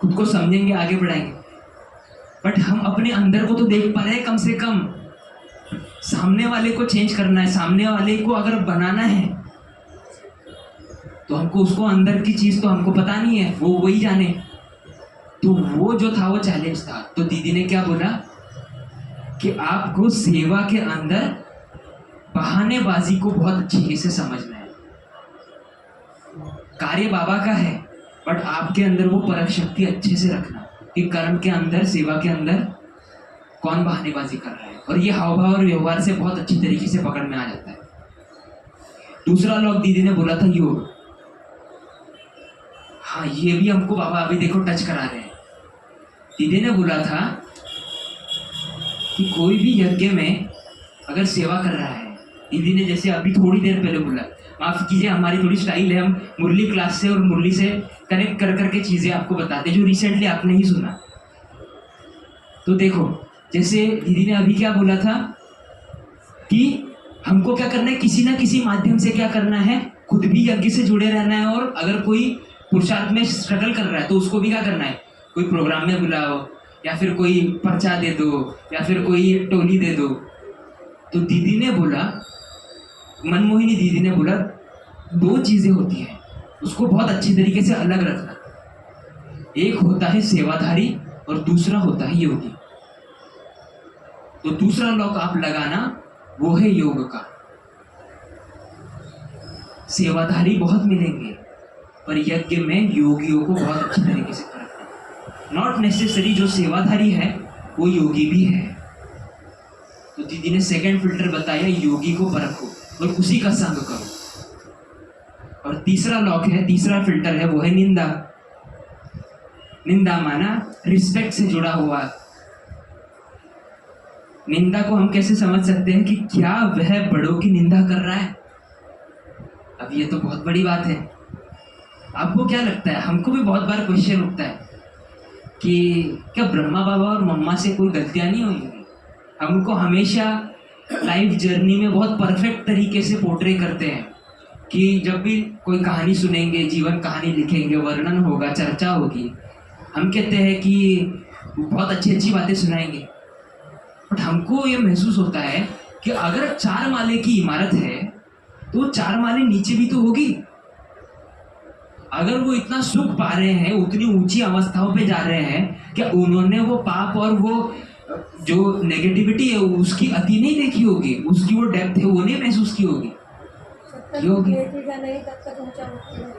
खुद को समझेंगे, आगे बढ़ाएंगे। बट हम अपने अंदर को तो देख पा रहे हैं, कम से कम सामने वाले को चेंज करना है, सामने वाले को अगर बनाना है तो हमको उसको अंदर की चीज तो हमको पता नहीं है, वो वही जाने। तो वो जो था वो चैलेंज था। तो दीदी ने क्या बोला कि आपको सेवा के अंदर बहानेबाजी को बहुत अच्छी से समझना है। कार्य बाबा का है, बट आपके अंदर वो परख शक्ति अच्छे से रखना कि कर्म के अंदर, सेवा के अंदर कौन बहानेबाजी कर रहा है। और ये हाव भाव और व्यवहार से बहुत अच्छी तरीके से पकड़ में आ जाता है। दूसरा लॉक दीदी ने बोला था योग। हाँ, ये भी हमको बाबा अभी देखो टच करा रहे हैं। दीदी ने बोला था कि कोई भी यज्ञ में अगर सेवा कर रहा है, दीदी ने जैसे अभी थोड़ी देर पहले बोला, माफ कीजिए हमारी थोड़ी स्टाइल है, हम मुरली क्लास से और मुरली से कनेक्ट कर करके चीजें आपको बताते हैं जो रिसेंटली आपने ही सुना। तो देखो, जैसे दीदी ने अभी क्या बोला था कि हमको क्या करना है, किसी ना किसी माध्यम से क्या करना है, खुद भी यज्ञ से जुड़े रहना है, और अगर कोई पुरुषार्थ में स्ट्रगल कर रहा है तो उसको भी क्या करना है, कोई प्रोग्राम में बुलाओ, या फिर कोई पर्चा दे दो, या फिर कोई टोली दे दो। तो दीदी ने बोला, मनमोहिनी दीदी ने बोला, 2 चीजें होती हैं, उसको बहुत अच्छी तरीके से अलग रखना। एक होता है सेवाधारी और दूसरा होता है योगी। तो दूसरा लॉक आप लगाना वो है योग का। सेवाधारी बहुत मिलेंगे, पर यज्ञ में योगियों को बहुत अच्छी तरीके से परखना। नॉट नेसेसरी जो सेवाधारी है वो योगी भी है। तो दीदी ने सेकंड फिल्टर बताया, योगी को परखो और उसी का संग करो। और तीसरा लॉक है, तीसरा फिल्टर है, वो है निंदा। निंदा माना रिस्पेक्ट से जुड़ा हुआ। निंदा को हम कैसे समझ सकते हैं कि क्या वह बड़ों की निंदा कर रहा है? अब ये तो बहुत बड़ी बात है। आपको क्या लगता है, हमको भी बहुत बार क्वेश्चन उठता है कि क्या ब्रह्मा बाबा और मम्मा से कोई गलतियां नहीं हुई? हमको हमेशा लाइफ जर्नी में बहुत परफेक्ट तरीके से पोर्ट्रे करते हैं कि जब भी कोई कहानी सुनेंगे, जीवन कहानी लिखेंगे, वर्णन होगा, चर्चा होगी, हम कहते हैं कि बहुत अच्छी अच्छी बातें सुनाएंगे। बट हमको ये महसूस होता है कि अगर 4 माले की इमारत है तो 4 माले नीचे भी तो होगी। अगर वो इतना सुख पा रहे हैं, उतनी ऊंची अवस्थाओं पे जा रहे हैं, क्या उन्होंने वो पाप और वो जो नेगेटिविटी है उसकी अति नहीं देखी होगी, उसकी वो डेप्थ है वो नहीं महसूस की होगी? जब तक योगी। देखेगा नहीं तब तक ऊंचा उठता है।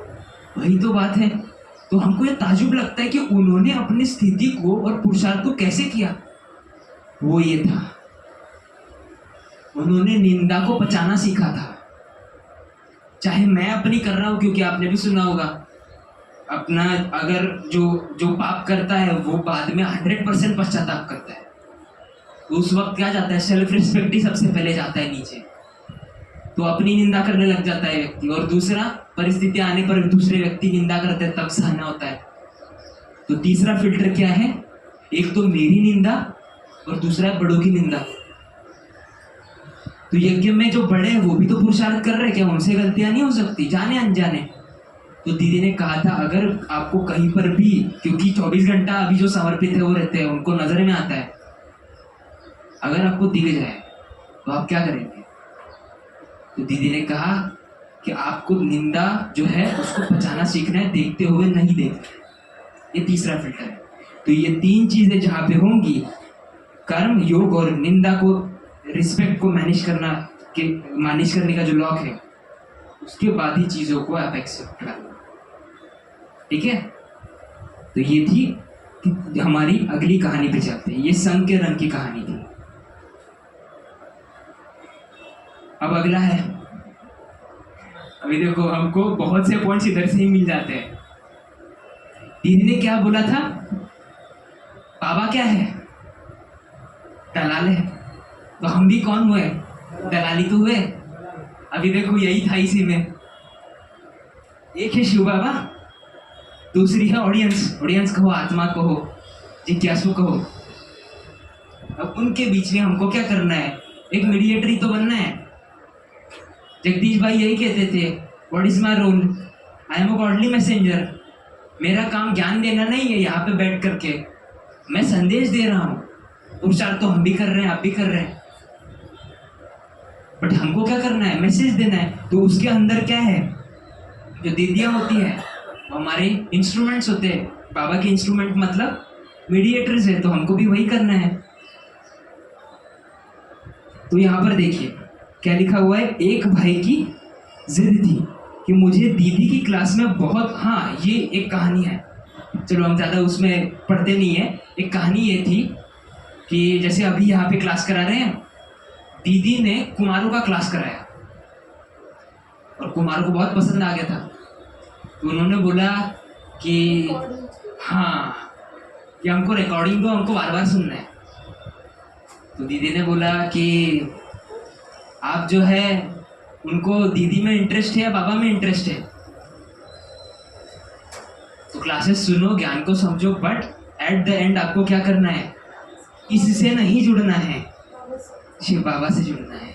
वही तो बात है। तो हमको ये ताजुब लगता है कि उन्होंने अपनी स्थिति को और पुरुषार्थ को कैसे किया। वो ये था, उन्होंने निंदा को पचाना सीखा था। चाहे मैं अपनी कर रहा हूं, क्योंकि आपने भी सुना होगा, अपना अगर जो पाप करता है वो बाद में 100% पश्चाताप करता है, तो उस वक्त क्या जाता है, सेल्फ रिस्पेक्ट ही सबसे पहले जाता है नीचे, तो अपनी निंदा करने लग जाता है व्यक्ति। और दूसरा, परिस्थिति आने पर दूसरे व्यक्ति निंदा करते हैं तब सहना होता है। तो तीसरा फिल्टर क्या है, एक तो मेरी निंदा और दूसरा है बड़ों की निंदा। तो यज्ञ में जो बड़े हैं वो भी तो पुरुषार्थ कर रहे हैं, क्या उनसे गलतियां नहीं हो सकती जाने अनजाने? तो दीदी ने कहा था अगर आपको कहीं पर भी, क्योंकि 24 घंटा अभी जो समर्पित है वो रहते हैं, उनको नजर में आता है, अगर आपको दिख जाए तो आप क्या करेंगे? तो दीदी ने कहा कि आपको निंदा जो है उसको पचाना सीखना है, देखते हुए नहीं देखना। ये तीसरा फिल्टर है। तो ये 3 चीजें जहां पे होंगी, कर्म, योग और निंदा को, रिस्पेक्ट को मैनेज करने का जो लॉक है, उसके बाद ही चीजों को आप एक्सेप्ट करना। ठीक है? तो ये थी कि हमारी अगली कहानी पे चलते हैं। ये संग के रंग की कहानी थी। अब अगला है, अभी देखो हमको बहुत से पॉइंट्स इधर से ही मिल जाते हैं। दीदी ने क्या बोला था, बाबा क्या है, दलाल है। तो हम भी कौन हुए, दलाली तो हुए। अभी देखो यही था इसी में, एक है शिव बाबा, दूसरी है ऑडियंस कहो, आत्मा कहो, जिज्ञासु कहो। अब उनके बीच में हमको क्या करना है, एक मीडिएटर तो बनना है। जगदीश भाई यही कहते थे, what is my role, I am a godly messenger. मेरा काम ज्ञान देना नहीं है यहाँ पे बैठ करके, मैं संदेश दे रहा हूँ। पुरुषार्थ तो हम भी कर रहे हैं, आप भी कर रहे हैं, बट हमको क्या करना है, मैसेज देना है। तो उसके अंदर क्या है, जो दीदियाँ होती है हमारे इंस्ट्रूमेंट्स होते हैं। बाबा के इंस्ट्रूमेंट मतलब मीडिएटर्स है, तो हमको भी वही करना है। तो यहाँ पर देखिए क्या लिखा हुआ है, एक भाई की जिद थी कि मुझे दीदी की क्लास में बहुत, हाँ ये एक कहानी है, चलो हम ज़्यादा उसमें पढ़ते नहीं है। एक कहानी ये थी कि जैसे अभी यहाँ पे क्लास करा रहे हैं, दीदी ने कुमारों का क्लास कराया और कुमारों को बहुत पसंद आ गया था। तो उन्होंने बोला कि हाँ, कि हमको रिकॉर्डिंग दो, हमको बार बार सुनना है। तो दीदी ने बोला कि आप जो है उनको दीदी में इंटरेस्ट है या बाबा में इंटरेस्ट है, तो क्लासेस सुनो, ज्ञान को समझो, बट एट द एंड आपको क्या करना है, इससे नहीं जुड़ना है, शिव बाबा से जुड़ना है।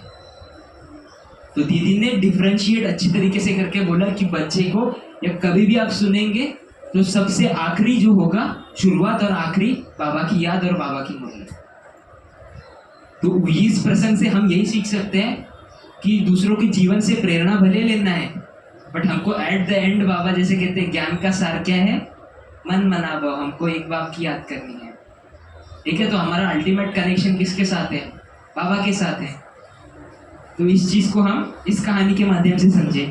तो दीदी ने डिफरेंशिएट अच्छी तरीके से करके बोला कि बच्चे को या कभी भी आप सुनेंगे तो सबसे आखिरी जो होगा, शुरुआत और आखिरी, बाबा की याद और बाबा की मुरली। तो इस प्रसंग से हम यही सीख सकते हैं कि दूसरों के जीवन से प्रेरणा भले लेना है, बट हमको एट द एंड बाबा जैसे कहते हैं, ज्ञान का सार क्या है, मन मनावो, हमको एक बाप की याद करनी है। ठीक है? तो हमारा अल्टीमेट कनेक्शन किसके साथ है, बाबा के साथ है। तो इस चीज को हम इस कहानी के माध्यम से समझे।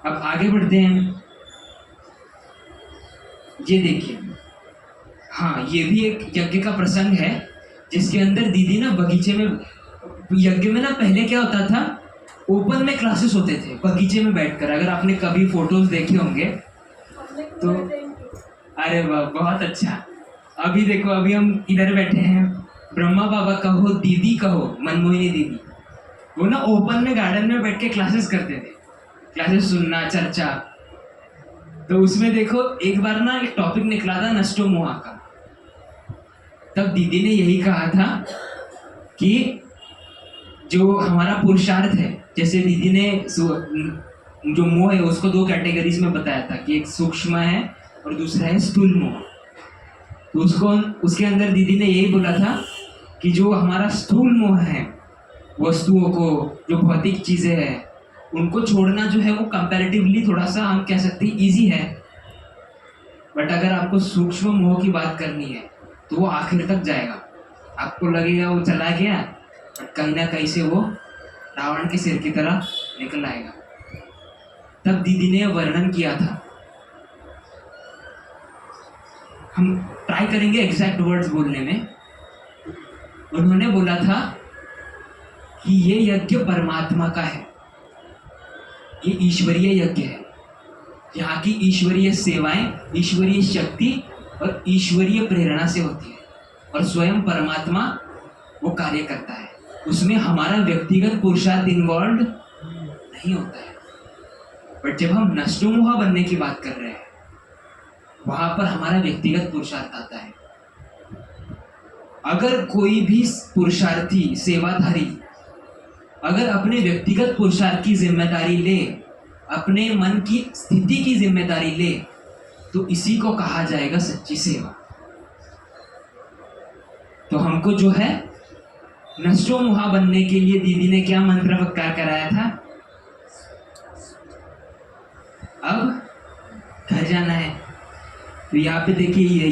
अब आगे बढ़ते हैं। ये देखिए, हाँ ये भी एक यज्ञ का प्रसंग है जिसके अंदर दीदी ना बगीचे में, यज्ञ में ना पहले क्या होता था, ओपन में क्लासेस होते थे बगीचे में बैठकर। अगर आपने कभी फोटोज देखे होंगे तो, अरे वाह बहुत अच्छा। अभी देखो, अभी हम इधर बैठे हैं, ब्रह्मा बाबा कहो, दीदी कहो, मनमोहिनी दीदी, वो ना ओपन में गार्डन में बैठ के क्लासेस करते थे, क्लासेस सुनना, चर्चा। तो उसमें देखो एक बार ना एक टॉपिक निकला था नष्टो मोहा का। तब दीदी ने यही कहा था कि जो हमारा पुरुषार्थ है, जैसे दीदी ने जो मोह है उसको 2 कैटेगरीज में बताया था कि एक सूक्ष्म है और दूसरा है स्थूल मोह। तो उसके अंदर दीदी ने यही बोला था कि जो हमारा स्थूल मोह है, वस्तुओं को, जो भौतिक चीजें हैं, उनको छोड़ना जो है वो कंपैरेटिवली थोड़ा सा हम कह सकते हैं ईजी है, बट अगर आपको सूक्ष्म मोह की बात करनी है तो वो आखिर तक जाएगा। आपको लगेगा वो चला गया, बट कहीं ना कहीं से वो रावण के सिर की तरह निकल आएगा। तब दीदी ने वर्णन किया था, हम ट्राई करेंगे एग्जैक्ट वर्ड्स बोलने में। उन्होंने बोला था कि ये यज्ञ परमात्मा का है, ये ईश्वरीय यज्ञ है। यहाँ की ईश्वरीय सेवाएं ईश्वरीय शक्ति और ईश्वरीय प्रेरणा से होती है, और स्वयं परमात्मा वो कार्य करता है। उसमें हमारा व्यक्तिगत पुरुषार्थ इन्वॉल्व नहीं होता है। बट जब हम नष्टोमोहा बनने की बात कर रहे हैं, वहां पर हमारा व्यक्तिगत पुरुषार्थ आता है। अगर कोई भी पुरुषार्थी सेवाधारी अगर अपने व्यक्तिगत पुरुषार्थ की जिम्मेदारी ले, अपने मन की स्थिति की जिम्मेदारी ले, तो इसी को कहा जाएगा सच्ची सेवा। तो हमको जो है नष्टोमोहा बनने के लिए दीदी ने क्या मंत्र वक्कार कराया था? अब घर जाना है। तो यहाँ पे देखिए,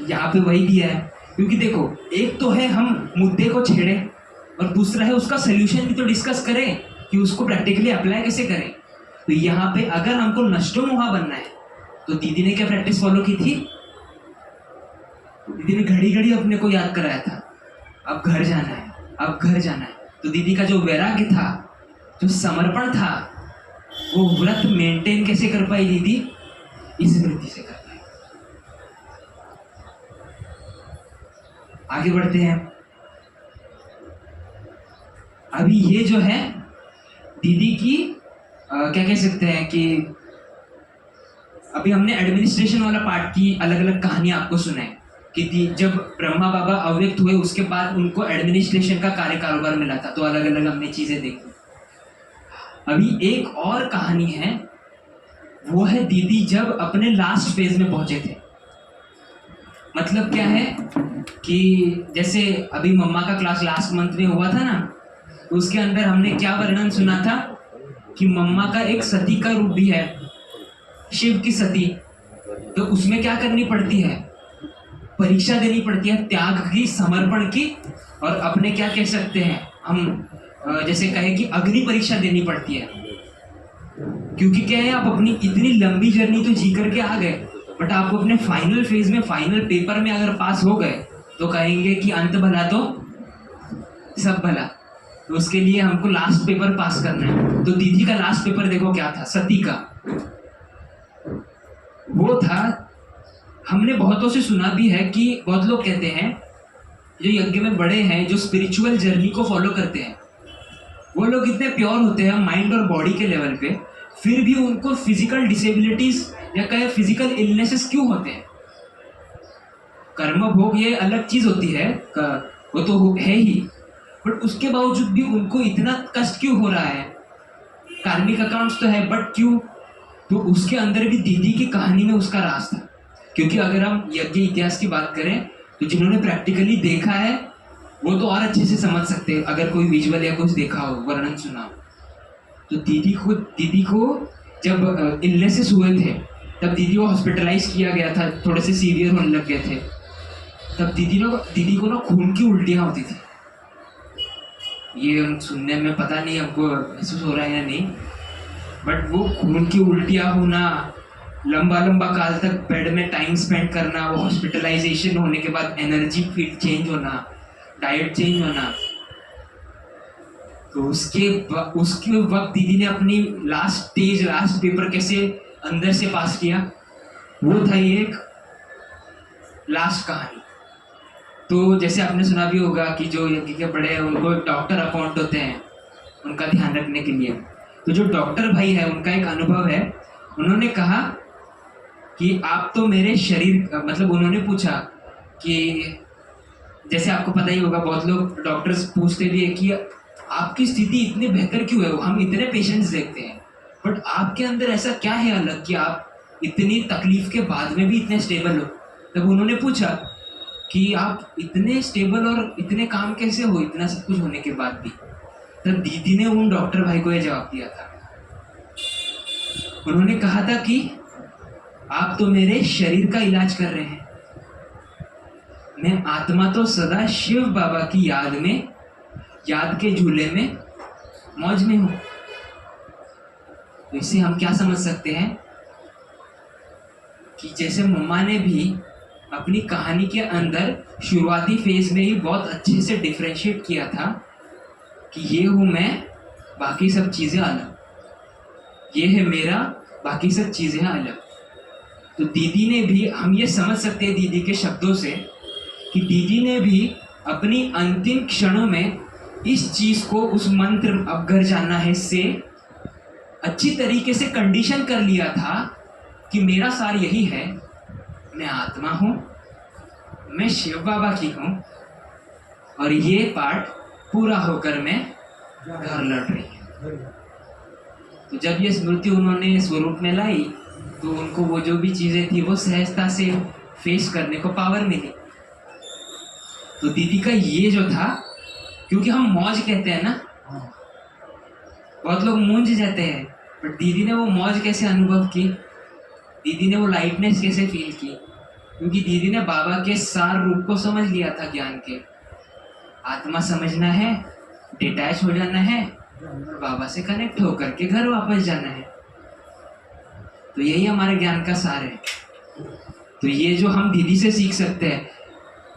यहाँ पे वही दिया है। क्योंकि देखो, एक तो है हम मुद्दे को छेड़े, और दूसरा है उसका सोल्यूशन भी तो डिस्कस करें कि उसको प्रैक्टिकली अप्लाई कैसे करें। तो यहाँ पे अगर हमको नष्टोमोहा बनना है तो दीदी ने क्या प्रैक्टिस फॉलो की थी? दीदी ने घड़ी घड़ी अपने को याद कराया था, अब घर जाना है, अब घर जाना है। तो दीदी का जो वैराग्य था, जो समर्पण था, वो व्रत मेंटेन कैसे कर पाई दीदी? इस वृत्ति से कर पाई। आगे बढ़ते हैं। अभी ये जो है दीदी की क्या कह सकते हैं कि अभी हमने एडमिनिस्ट्रेशन वाला पार्ट की अलग अलग कहानी आपको सुनाई कि जब ब्रह्मा बाबा अव्यक्त हुए उसके बाद उनको एडमिनिस्ट्रेशन का कार्य कारोबार मिला था, तो अलग अलग हमने चीजें देखी। अभी एक और कहानी है, वो है दीदी जब अपने लास्ट फेज में पहुंचे थे। मतलब क्या है कि जैसे अभी मम्मा का क्लास लास्ट मंथ में हुआ था ना, तो उसके अंदर हमने क्या वर्णन सुना था कि मम्मा का एक सती का रूप भी है, शिव की सती। तो उसमें क्या करनी पड़ती है? परीक्षा देनी पड़ती है, त्याग की, समर्पण की, और अपने क्या कह सकते हैं हम, जैसे कहे कि अग्नि परीक्षा देनी पड़ती है। क्योंकि क्या है, आप अपनी इतनी लंबी जर्नी तो जी करके आ गए, बट आप अपने फाइनल फेज में, फाइनल पेपर में अगर पास हो गए तो कहेंगे कि अंत भला तो सब भला। तो उसके लिए हमको लास्ट पेपर पास करना है। तो दीदी का लास्ट पेपर देखो क्या था, सती का। वो था, हमने बहुतों से सुना भी है कि बहुत लोग कहते हैं जो यज्ञ में बड़े हैं, जो स्पिरिचुअल जर्नी को फॉलो करते हैं, वो लोग इतने प्योर होते हैं माइंड और बॉडी के लेवल पे, फिर भी उनको फिजिकल डिसेबिलिटीज या कहे फिजिकल इलनेसेस क्यों होते हैं? कर्म भोग ये अलग चीज होती है, वो तो है ही, बट उसके बावजूद भी उनको इतना कष्ट क्यों हो रहा है? कार्मिक अकाउंट्स तो है, बट क्यों? तो उसके अंदर भी दीदी की कहानी में उसका राज था। क्योंकि अगर हम यज्ञ इतिहास की बात करें तो जिन्होंने प्रैक्टिकली देखा है वो तो और अच्छे से समझ सकते हैं, अगर कोई विजुअल या कुछ देखा हो, वर्णन सुना हो। तो दीदी को जब इलनेसेस हुए थे, तब दीदी को हॉस्पिटलाइज किया गया था, थोड़े से सीवियर होने लग गए थे। तब दीदी को ना खून की उल्टियाँ होती थी। ये हम सुनने में पता नहीं हमको महसूस हो रहा है या नहीं, बट वो खून की उल्टियाँ होना, लंबा लंबा काल तक बेड में टाइम स्पेंड करना, वो हॉस्पिटलाइजेशन होने के बाद एनर्जी फील्ड चेंज होना, डाइट चेंज होना। तो उसके वक्त दीदी ने अपनी लास्ट पेपर कैसे अंदर से पास किया, वो था ये एक लास्ट कहानी। तो जैसे आपने सुना भी होगा कि जो यज्ञ के बड़े हैं उनको डॉक्टर अपॉइंट होते हैं उनका ध्यान रखने के लिए। तो जो डॉक्टर भाई है उनका एक अनुभव है, उन्होंने कहा कि आप तो मेरे शरीर, मतलब उन्होंने पूछा कि जैसे आपको पता ही होगा, बहुत लोग डॉक्टर्स पूछते भी है कि आपकी स्थिति इतनी बेहतर क्यों है, हम इतने पेशेंट्स देखते हैं, बट आपके अंदर ऐसा क्या है अलग कि आप इतनी तकलीफ के बाद में भी इतने स्टेबल हो। तब उन्होंने पूछा कि आप इतने स्टेबल और इतने काम कैसे हो, इतना सब कुछ होने के बाद भी। तब दीदी ने उन डॉक्टर भाई को ये जवाब दिया था उन्होंने कहा था कि आप तो मेरे शरीर का इलाज कर रहे हैं, मैं आत्मा तो सदा शिव बाबा की याद के झूले में मौज में हूं। तो इससे हम क्या समझ सकते हैं कि जैसे मम्मा ने भी अपनी कहानी के अंदर शुरुआती फेज में ही बहुत अच्छे से डिफरेंशिएट किया था कि ये हूं मैं, बाकी सब चीज़ें अलग, ये है मेरा, बाकी सब चीज़ें अलग। तो दीदी ने भी, हम ये समझ सकते हैं दीदी के शब्दों से कि दीदी ने भी अपनी अंतिम क्षणों में इस चीज़ को, उस मंत्र अब घर जाना है से अच्छी तरीके से कंडीशन कर लिया था कि मेरा सार यही है, मैं आत्मा हूँ, मैं शिव बाबा की हूँ और ये पार्ट पूरा होकर मैं घर लौट रही हूँ। तो जब ये स्मृति उन्होंने स्वरूप में लाई तो उनको वो जो भी चीज़ें थी वो सहजता से फेस करने को पावर मिली। तो दीदी का ये जो था, क्योंकि हम मौज कहते हैं ना, बहुत लोग मूंझ जाते हैं, बट दीदी ने वो मौज कैसे अनुभव की, दीदी ने वो लाइटनेस कैसे फील की, क्योंकि दीदी ने बाबा के सार रूप को समझ लिया था ज्ञान के। आत्मा समझना है, डिटैच हो जाना है, बाबा से कनेक्ट होकर के घर वापस जाना है। तो यही हमारे ज्ञान का सार है। तो ये जो हम दीदी से सीख सकते हैं,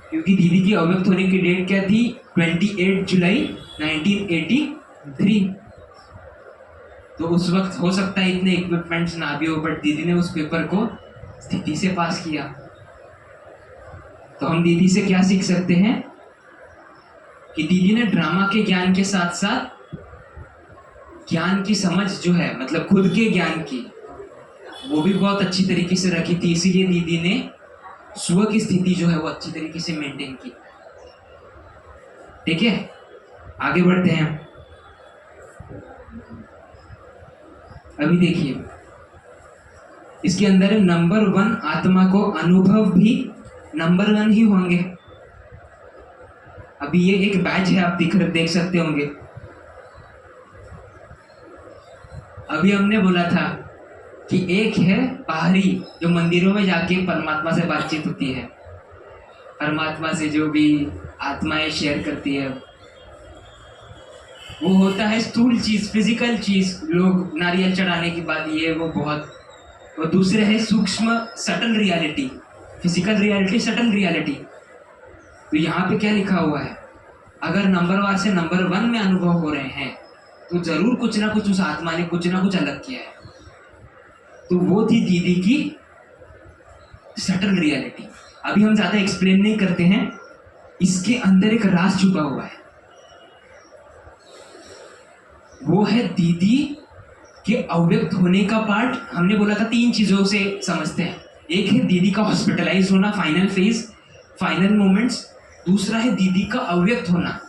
क्योंकि दीदी की अव्यक्त होने की डेट क्या थी, 28 जुलाई 1983। तो उस वक्त हो सकता है इतने इक्विपमेंट्स ना भी हो, बट दीदी ने उस पेपर को स्थिति से पास किया। तो हम दीदी से क्या सीख सकते हैं कि दीदी ने ड्रामा के ज्ञान के साथ साथ ज्ञान की समझ जो है, मतलब खुद के ज्ञान की, वो भी बहुत अच्छी तरीके से रखी थी। इसीलिए दीदी ने स्व की स्थिति जो है वो अच्छी तरीके से मेंटेन की। ठीक है, आगे बढ़ते हैं। अभी देखिए, इसके अंदर है नंबर 1, आत्मा को अनुभव भी नंबर 1 ही होंगे। अभी ये एक बैच है, आप देख सकते होंगे। अभी हमने बोला था कि एक है बाहरी, जो मंदिरों में जाके परमात्मा से बातचीत होती है, परमात्मा से जो भी आत्माएं शेयर करती है, वो होता है स्थूल चीज, फिजिकल चीज, लोग नारियल चढ़ाने की बात, ये वो बहुत। और दूसरे है सूक्ष्म, subtle reality, physical reality, subtle reality. तो यहाँ पे क्या लिखा हुआ है, अगर नंबरवार से नंबर 1 में अनुभव हो रहे हैं तो जरूर कुछ ना कुछ उस आत्मा ने कुछ ना कुछ अलग किया है। तो वो थी दीदी की सटल रियलिटी। अभी हम ज्यादा एक्सप्लेन नहीं करते हैं, इसके अंदर एक राज छुपा हुआ है। वो है दीदी के अव्यक्त होने का पार्ट। हमने बोला था 3 चीजों से समझते हैं। एक है दीदी का हॉस्पिटलाइज होना, फाइनल फेज, फाइनल मोमेंट्स। दूसरा है दीदी का अव्यक्त होना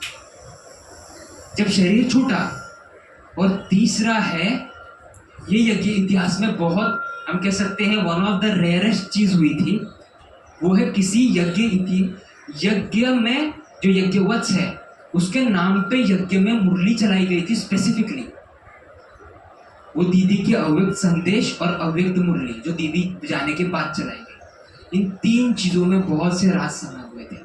जब शरीर छूटा। और तीसरा है, ये यज्ञ इतिहास में बहुत, हम कह सकते हैं वन ऑफ द रेयरेस्ट चीज हुई थी, वो है किसी यज्ञ में जो यज्ञवत्स है उसके नाम पे यज्ञ में मुरली चलाई गई थी स्पेसिफिकली। वो दीदी के अव्यक्त संदेश और अव्यक्त मुरली जो दीदी जाने के बाद चलाई गई, इन 3 चीजों में बहुत से राज समा हुए थे।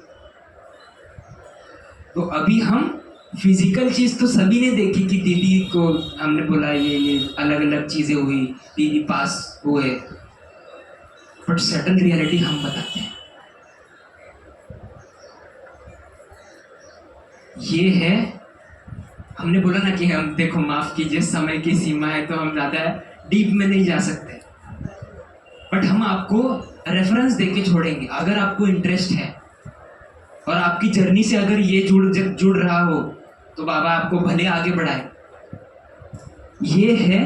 तो अभी हम फिजिकल चीज तो सभी ने देखी कि दीदी को हमने बोला ये अलग अलग चीजें हुई, दीदी पास हुए, बट सटल रियलिटी हम बताते हैं। ये है, हमने बोला ना कि हम, देखो माफ कीजिए समय की सीमा है तो हम ज्यादा डीप में नहीं जा सकते, बट हम आपको रेफरेंस देके छोड़ेंगे। अगर आपको इंटरेस्ट है और आपकी जर्नी से अगर ये जुड़ रहा हो तो बाबा आपको भले आगे बढ़ाए। ये है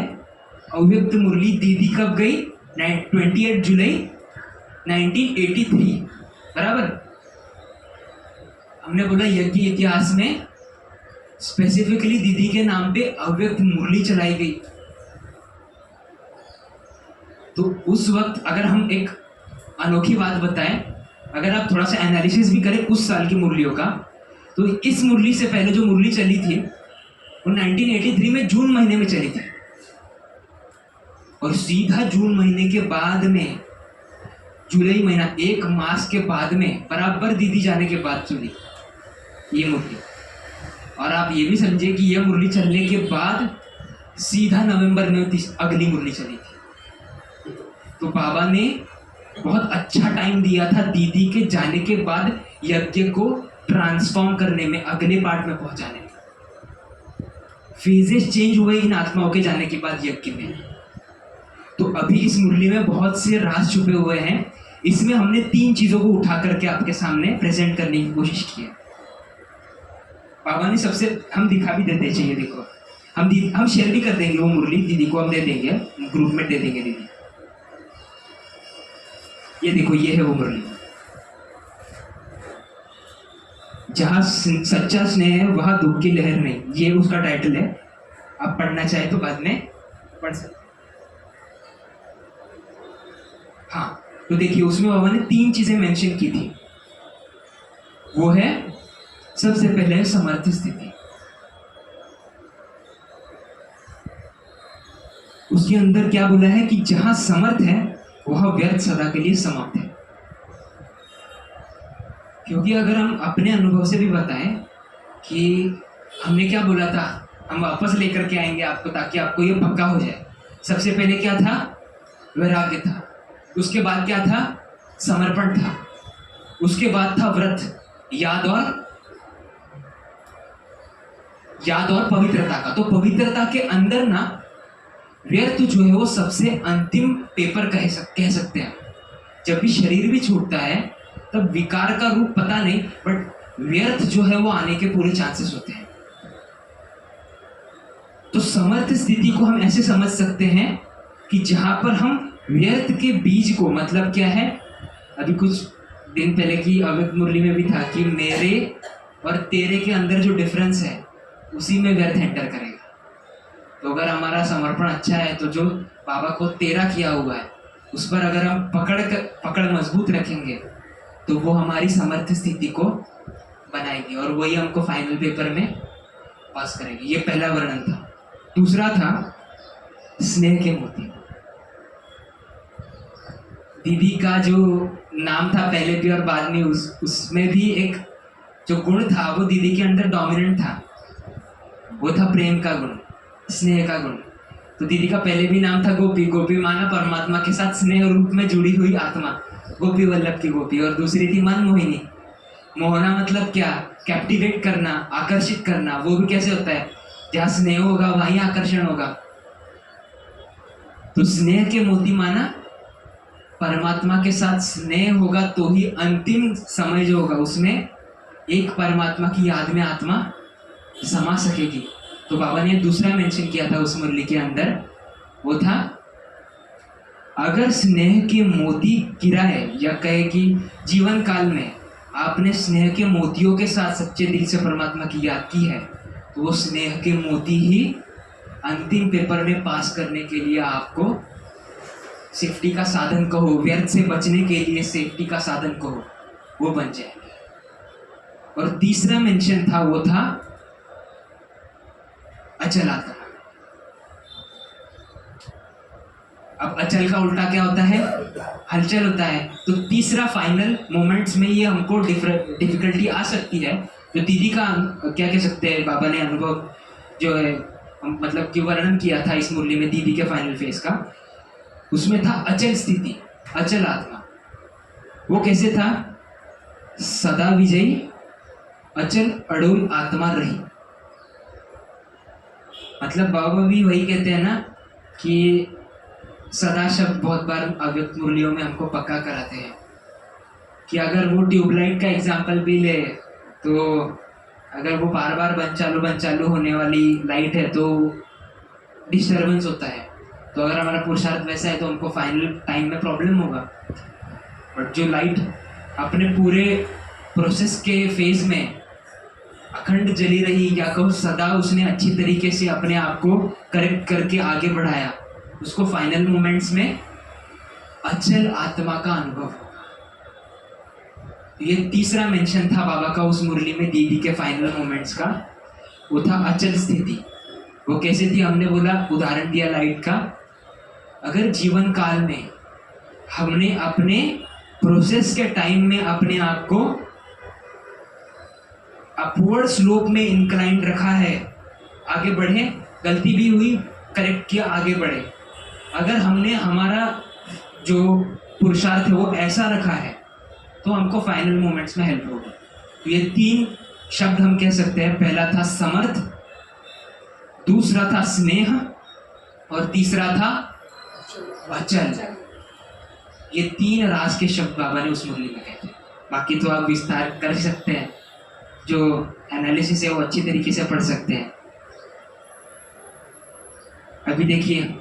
अव्यक्त मुरली, दीदी कब गई, 28 जुलाई 1983, बराबर। हमने बोला यज्ञ इतिहास में स्पेसिफिकली दीदी के नाम पे अव्यक्त मुरली चलाई गई। तो उस वक्त अगर हम एक अनोखी बात बताएं, अगर आप थोड़ा सा एनालिसिस भी करें उस साल की मुरलियों का, तो इस मुरली से पहले जो मुरली चली थी वो 1983 में जून महीने में चली थी। और सीधा जून महीने के बाद में, जुलाई महीना 1 मास के बाद में, बराबर दीदी जाने के बाद चली ये मुरली। और आप ये भी समझे कि यह मुरली चलने के बाद सीधा नवंबर में अगली मुरली चली थी। तो बाबा ने बहुत अच्छा टाइम दिया था दीदी के जाने के बाद यज्ञ को ट्रांसफॉर्म करने में, अगले पार्ट में पहुंचाने में। फेजेस चेंज हुए इन आत्माओं के जाने के बाद यज्ञ में। तो अभी इस मुरली में बहुत से राज छुपे हुए हैं। इसमें हमने 3 चीजों को उठा करके आपके सामने प्रेजेंट करने की कोशिश की है। बाबा ने सबसे, हम दिखा भी देते चाहिए, देखो हम शेयर भी कर देंगे वो मुरली, दीदी को हम दे देंगे, ग्रुप में दे देंगे दीदी। ये देखो, ये है वो मुरली। जहां सच्चा स्नेह है वहां दुख की लहर नहीं, ये उसका टाइटल है। आप पढ़ना चाहे तो बाद में पढ़ सकते। हाँ, तो देखिए उसमें बाबा ने 3 चीजें मेंशन की थी। वो है सबसे पहले समर्थ स्थिति। उसके अंदर क्या बोला है कि जहां समर्थ है वहां व्यर्थ सदा के लिए समाप्त है। क्योंकि अगर हम अपने अनुभव से भी बताएं कि हमने क्या बोला था, हम वापस लेकर के आएंगे आपको ताकि आपको ये पक्का हो जाए। सबसे पहले क्या था? वैराग्य था। उसके बाद क्या था? समर्पण था। उसके बाद था व्रत, याद और पवित्रता का। तो पवित्रता के अंदर ना व्यर्थ जो है वो सबसे अंतिम पेपर कह सकते हैं। जब भी शरीर भी छूटता है तब विकार का रूप पता नहीं, बट व्यर्थ जो है वो आने के पूरे चांसेस होते हैं। तो समर्थ स्थिति को हम ऐसे समझ सकते हैं कि जहां पर हम व्यर्थ के बीज को, मतलब क्या है, अभी कुछ दिन पहले की अव्यक्त मुरली में भी था कि मेरे और तेरे के अंदर जो डिफरेंस है उसी में व्यर्थ एंटर करेगा। तो अगर हमारा समर्पण अच्छा है तो जो बाबा को तेरा किया हुआ है उस पर अगर हम पकड़ मजबूत रखेंगे तो वो हमारी समर्थ स्थिति को बनाएगी और वही हमको फाइनल पेपर में पास करेगी। ये पहला वर्णन था। दूसरा था स्नेह के मोती। दीदी का जो नाम था पहले भी और बाद में उसमें भी एक जो गुण था वो दीदी के अंदर डोमिनेंट था, वो था प्रेम का गुण, स्नेह का गुण। तो दीदी का पहले भी नाम था गोपी। गोपी माना परमात्मा के साथ स्नेह रूप में जुड़ी हुई आत्मा, गोपी वल्लभ की गोपी। और दूसरी थी मन मोहिनी। मोहना मतलब क्या? कैप्टिवेट करना, आकर्षित करना। वो भी कैसे होता है? जहाँ स्नेह होगा वहीं आकर्षण होगा। तो स्नेह के मोती माना परमात्मा के साथ स्नेह होगा तो ही अंतिम समय जो होगा उसमें एक परमात्मा की याद में आत्मा समा सकेगी। तो बाबा ने दूसरा मेंशन किया था उस मुरली के अंदर, वो था अगर स्नेह के मोती गिराए, या कहे कि जीवन काल में आपने स्नेह के मोतियों के साथ सच्चे दिल से परमात्मा की याद की है तो वो स्नेह के मोती ही अंतिम पेपर में पास करने के लिए आपको सेफ्टी का साधन कहो, व्यर्थ से बचने के लिए सेफ्टी का साधन कहो, वो बन जाएंगे। और तीसरा मेंशन था वो था अचल आत्मा। अब अचल का उल्टा क्या होता है? हलचल होता है। तो तीसरा फाइनल मोमेंट्स में ये हमको डिफिकल्टी आ सकती है। जो दीदी का क्या कह सकते हैं, बाबा ने अनुभव जो है मतलब कि वर्णन किया था इस मुरली में दीदी के फाइनल फेज का, उसमें था अचल स्थिति, अचल आत्मा। वो कैसे था? सदा विजयी अचल अड़ोल आत्मा रही। मतलब बाबा भी वही कहते हैं ना कि सदा शब्द बहुत बार अव्यक्त मुरलियों में हमको पक्का कराते हैं कि अगर वो ट्यूबलाइट का एग्जाम्पल भी ले तो अगर वो बार बार बंद चालू होने वाली लाइट है तो डिस्टर्बेंस होता है। तो अगर हमारा पुरुषार्थ वैसा है तो हमको फाइनल टाइम में प्रॉब्लम होगा। बट जो लाइट अपने पूरे प्रोसेस के फेज में अखंड जली रही, या कहो सदा उसने अच्छी तरीके से अपने आप को करेक्ट करके आगे बढ़ाया, उसको फाइनल मोमेंट्स में अचल आत्मा का अनुभव होगा। ये तीसरा मेंशन था बाबा का उस मुरली में दीदी के फाइनल मोमेंट्स का, वो था अचल स्थिति। वो कैसे थी? हमने बोला, उदाहरण दिया लाइट का अगर जीवन काल में हमने अपने प्रोसेस के टाइम में अपने आप को अपवर्ड स्लोप में इंक्लाइंड रखा है, आगे बढ़े, गलती भी हुई, करेक्ट किया, आगे बढ़े, अगर हमने हमारा जो पुरुषार्थ है वो ऐसा रखा है तो हमको फाइनल मोमेंट्स में हेल्प होगी। तो ये 3 शब्द हम कह सकते हैं। पहला था समर्थ, दूसरा था स्नेह और तीसरा था अचल। ये 3 राज के शब्द बाबा ने उस मुरली में कहते हैं। बाकी तो आप विस्तार कर सकते हैं, जो एनालिसिस है वो अच्छी तरीके से पढ़ सकते हैं। अभी देखिए,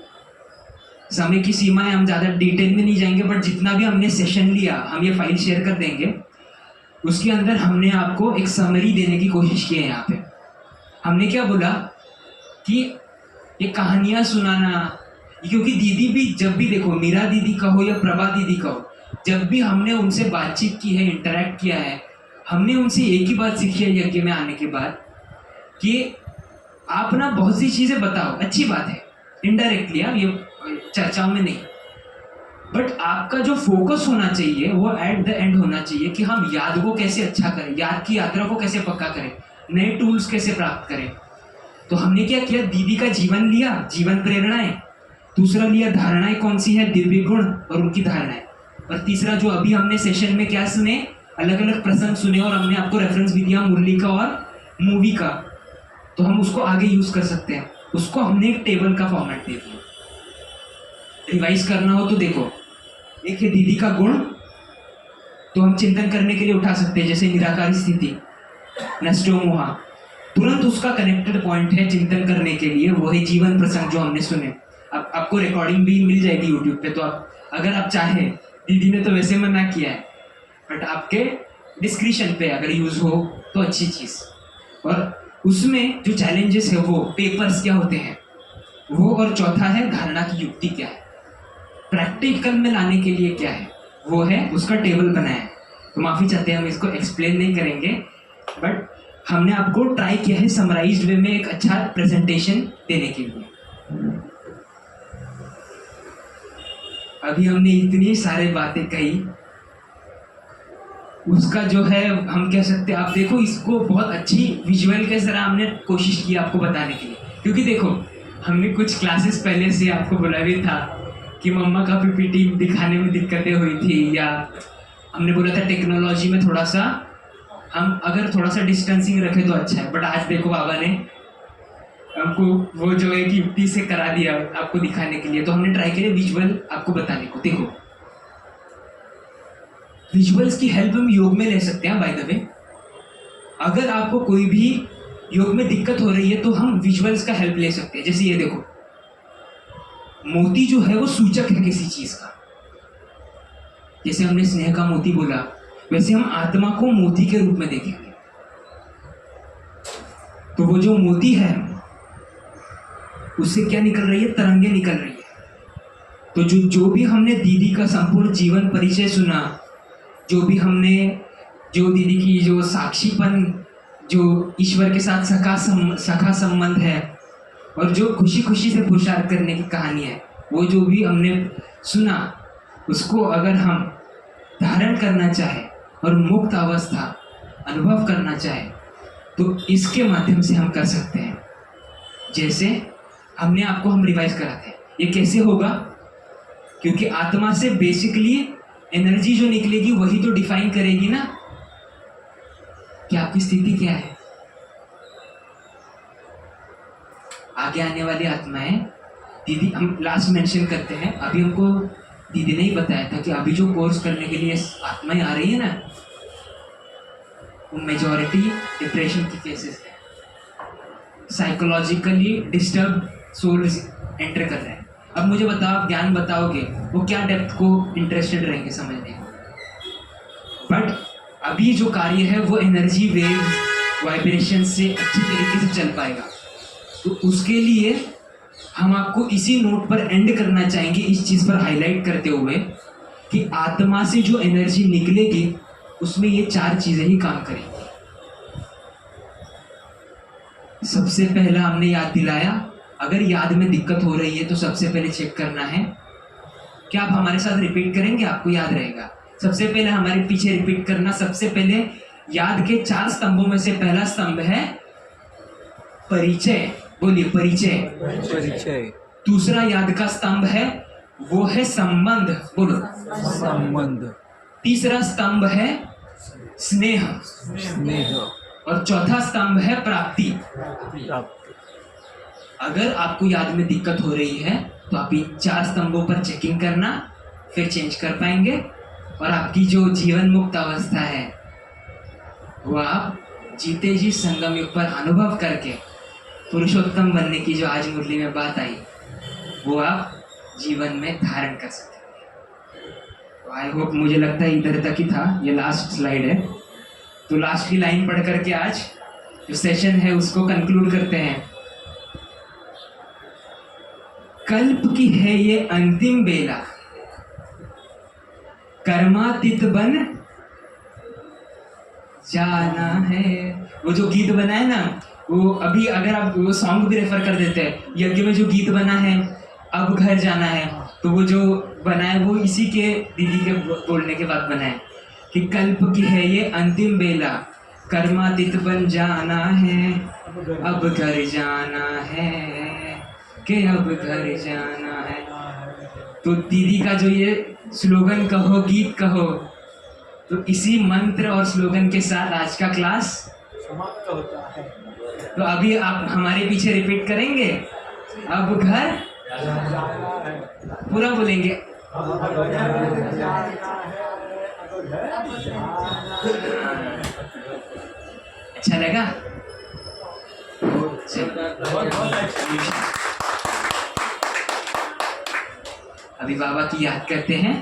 समय की सीमाएं, हम ज़्यादा डिटेल में नहीं जाएंगे, बट जितना भी हमने सेशन लिया हम ये फाइल शेयर कर देंगे। उसके अंदर हमने आपको एक समरी देने की कोशिश की है। यहाँ पे हमने क्या बोला कि ये कहानियाँ सुनाना, क्योंकि दीदी भी जब भी देखो, मीरा दीदी का हो या प्रभा दीदी का हो, जब भी हमने उनसे बातचीत की है, इंटरेक्ट किया है, हमने उनसे एक ही बात सीखी है यज्ञ में आने के बाद कि आप ना बहुत सी चीज़ें बताओ, अच्छी बात है, इनडायरेक्टली, आप ये चर्चाओं में नहीं, बट आपका जो फोकस होना चाहिए वो एट द एंड होना चाहिए कि हम याद को कैसे अच्छा करें, याद की यात्रा को कैसे पक्का करें, नए टूल्स कैसे प्राप्त करें। तो हमने क्या किया, दीदी का जीवन लिया, जीवन प्रेरणाएं, दूसरा लिया धारणाएं कौन सी है, दिव्य गुण और उनकी धारणाएं, और तीसरा जो अभी हमने सेशन में क्या सुने, अलग अलग प्रसंग सुने, और हमने आपको रेफरेंस भी दिया मुरली का और मूवी का, तो हम उसको आगे यूज कर सकते हैं। उसको हमने एक टेबल का फॉर्मेट दे दिया। रिवाइज करना हो तो देखो, एक है दीदी का गुण, तो हम चिंतन करने के लिए उठा सकते हैं, जैसे निराकारी स्थिति, नष्टो मोहा, तुरंत उसका कनेक्टेड पॉइंट है चिंतन करने के लिए, वो है जीवन प्रसंग जो हमने सुने। अब आपको रिकॉर्डिंग भी मिल जाएगी यूट्यूब पे, तो आप अगर आप चाहें, दीदी ने तो वैसे मना किया है, बट आपके डिस्क्रिप्शन पे अगर यूज हो तो अच्छी चीज़। और उसमें जो चैलेंजेस है वो पेपर्स क्या होते हैं वो, और चौथा है धारणा की युक्ति क्या है, प्रैक्टिकल में लाने के लिए क्या है वो है, उसका टेबल बनाया है। तो माफ़ी चाहते हैं, हम इसको एक्सप्लेन नहीं करेंगे, बट हमने आपको ट्राई किया है समराइज्ड वे में एक अच्छा प्रेजेंटेशन देने के लिए। अभी हमने इतनी सारी बातें कही, उसका जो है हम कह सकते हैं, आप देखो इसको बहुत अच्छी विजुअल के तरह हमने कोशिश की आपको बताने के लिए, क्योंकि देखो हमने कुछ क्लासेस पहले से आपको बोला भी था कि मम्मा का पीपीटी दिखाने में दिक्कतें हुई थी, या हमने बोला था टेक्नोलॉजी में थोड़ा सा हम अगर थोड़ा सा डिस्टेंसिंग रखें तो अच्छा है, बट आज देखो बाबा ने हमको वो जो एक युक्ति से करा दिया आपको दिखाने के लिए। तो हमने ट्राई किया विजुअल आपको बताने को। देखो विजुअल्स की हेल्प हम योग में ले सकते हैं। बाय द वे, अगर आपको कोई भी योग में दिक्कत हो रही है तो हम विजुअल्स का हेल्प ले सकते हैं। जैसे ये देखो, मोती जो है वो सूचक है किसी चीज का, जैसे हमने स्नेह का मोती बोला, वैसे हम आत्मा को मोती के रूप में देखेंगे। तो वो जो मोती है उससे क्या निकल रही है, तरंगे निकल रही है। तो जो भी हमने दीदी का संपूर्ण जीवन परिचय सुना, जो भी हमने जो दीदी की जो साक्षीपन, जो ईश्वर के साथ सखा संबंध है, और जो खुशी खुशी से पुरुषार्थ करने की कहानी है, वो जो भी हमने सुना, उसको अगर हम धारण करना चाहे और मुक्त अवस्था अनुभव करना चाहे तो इसके माध्यम से हम कर सकते हैं। जैसे हमने आपको हम रिवाइज कराते हैं, ये कैसे होगा, क्योंकि आत्मा से बेसिकली एनर्जी जो निकलेगी वही तो डिफाइन करेगी ना कि आपकी स्थिति क्या है। आगे आने वाली आत्माएं, दीदी हम लास्ट मेंशन करते हैं, अभी हमको दीदी ने ही बताया था कि अभी जो कोर्स करने के लिए आत्माएं आ रही है ना, वो मेजॉरिटी डिप्रेशन की केसेस है, साइकोलॉजिकली डिस्टर्ब सोल्स एंटर कर रहे हैं। अब मुझे बताओ, आप ज्ञान बताओगे, वो क्या डेप्थ को इंटरेस्टेड रहेंगे समझने को, बट अभी जो कार्य है वो एनर्जी वेव वाइब्रेशन से अच्छी तरीके से चल पाएगा। तो उसके लिए हम आपको इसी नोट पर एंड करना चाहेंगे, इस चीज़ पर हाईलाइट करते हुए कि आत्मा से जो एनर्जी निकलेगी उसमें ये 4 चीज़ें ही काम करेंगी। सबसे पहला हमने याद दिलाया, अगर याद में दिक्कत हो रही है तो सबसे पहले चेक करना है क्या आप हमारे साथ रिपीट करेंगे? आपको याद रहेगा। सबसे पहले हमारे पीछे रिपीट करना। सबसे पहले याद के 4 स्तंभों में से पहला स्तंभ है परिचय। बोलिए परिचय। परिचय। दूसरा याद का स्तंभ है वो है संबंध। बोलो संबंध। तीसरा स्तंभ है स्नेह। स्नेह। और चौथा स्तंभ है प्राप्ति। प्राप्ति। अगर आपको याद में दिक्कत हो रही है तो आप इन 4 स्तंभों पर चेकिंग करना, फिर चेंज कर पाएंगे और आपकी जो जीवन मुक्त अवस्था है वो आप जीते जी संगम युग पर अनुभव करके पुरुषोत्तम बनने की जो आज मुरली में बात आई वो आप जीवन में धारण कर सकते। तो आई होप, मुझे लगता है इधर तक ही था, ये लास्ट स्लाइड है। तो लास्ट की लाइन पढ़ करके आज जो सेशन है उसको कंक्लूड करते हैं। कल्प की है ये अंतिम बेला, कर्मातीत बन जाना है। वो जो गीत बना है ना, वो अभी अगर आप वो सॉन्ग भी रेफर कर देते हैं, यज्ञ में जो गीत बना है अब घर जाना है, तो वो जो बना है वो इसी के दीदी के बोलने के बाद बना है कि कल्प की है ये अंतिम बेला, कर्मातीत बन जाना है, अब घर जाना है, कि अब घर जाना है। तो दीदी का जो ये स्लोगन कहो, गीत कहो, तो इसी मंत्र और स्लोगन के साथ आज का क्लास समाप्त होता है। तो अभी आप हमारे पीछे रिपीट करेंगे, अब घर जाना है। पूरा बोलेंगे। अच्छा लगा? अभी बाबा की याद करते हैं,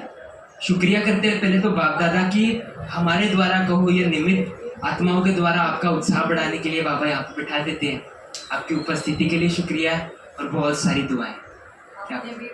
शुक्रिया करते हैं पहले तो बाप दादा की हमारे द्वारा कहो ये निमित्त आत्माओं के द्वारा आपका उत्साह बढ़ाने के लिए बाबा यहाँ पे बिठा देते हैं। आपकी उपस्थिति के लिए शुक्रिया और बहुत सारी दुआएं। आपने भी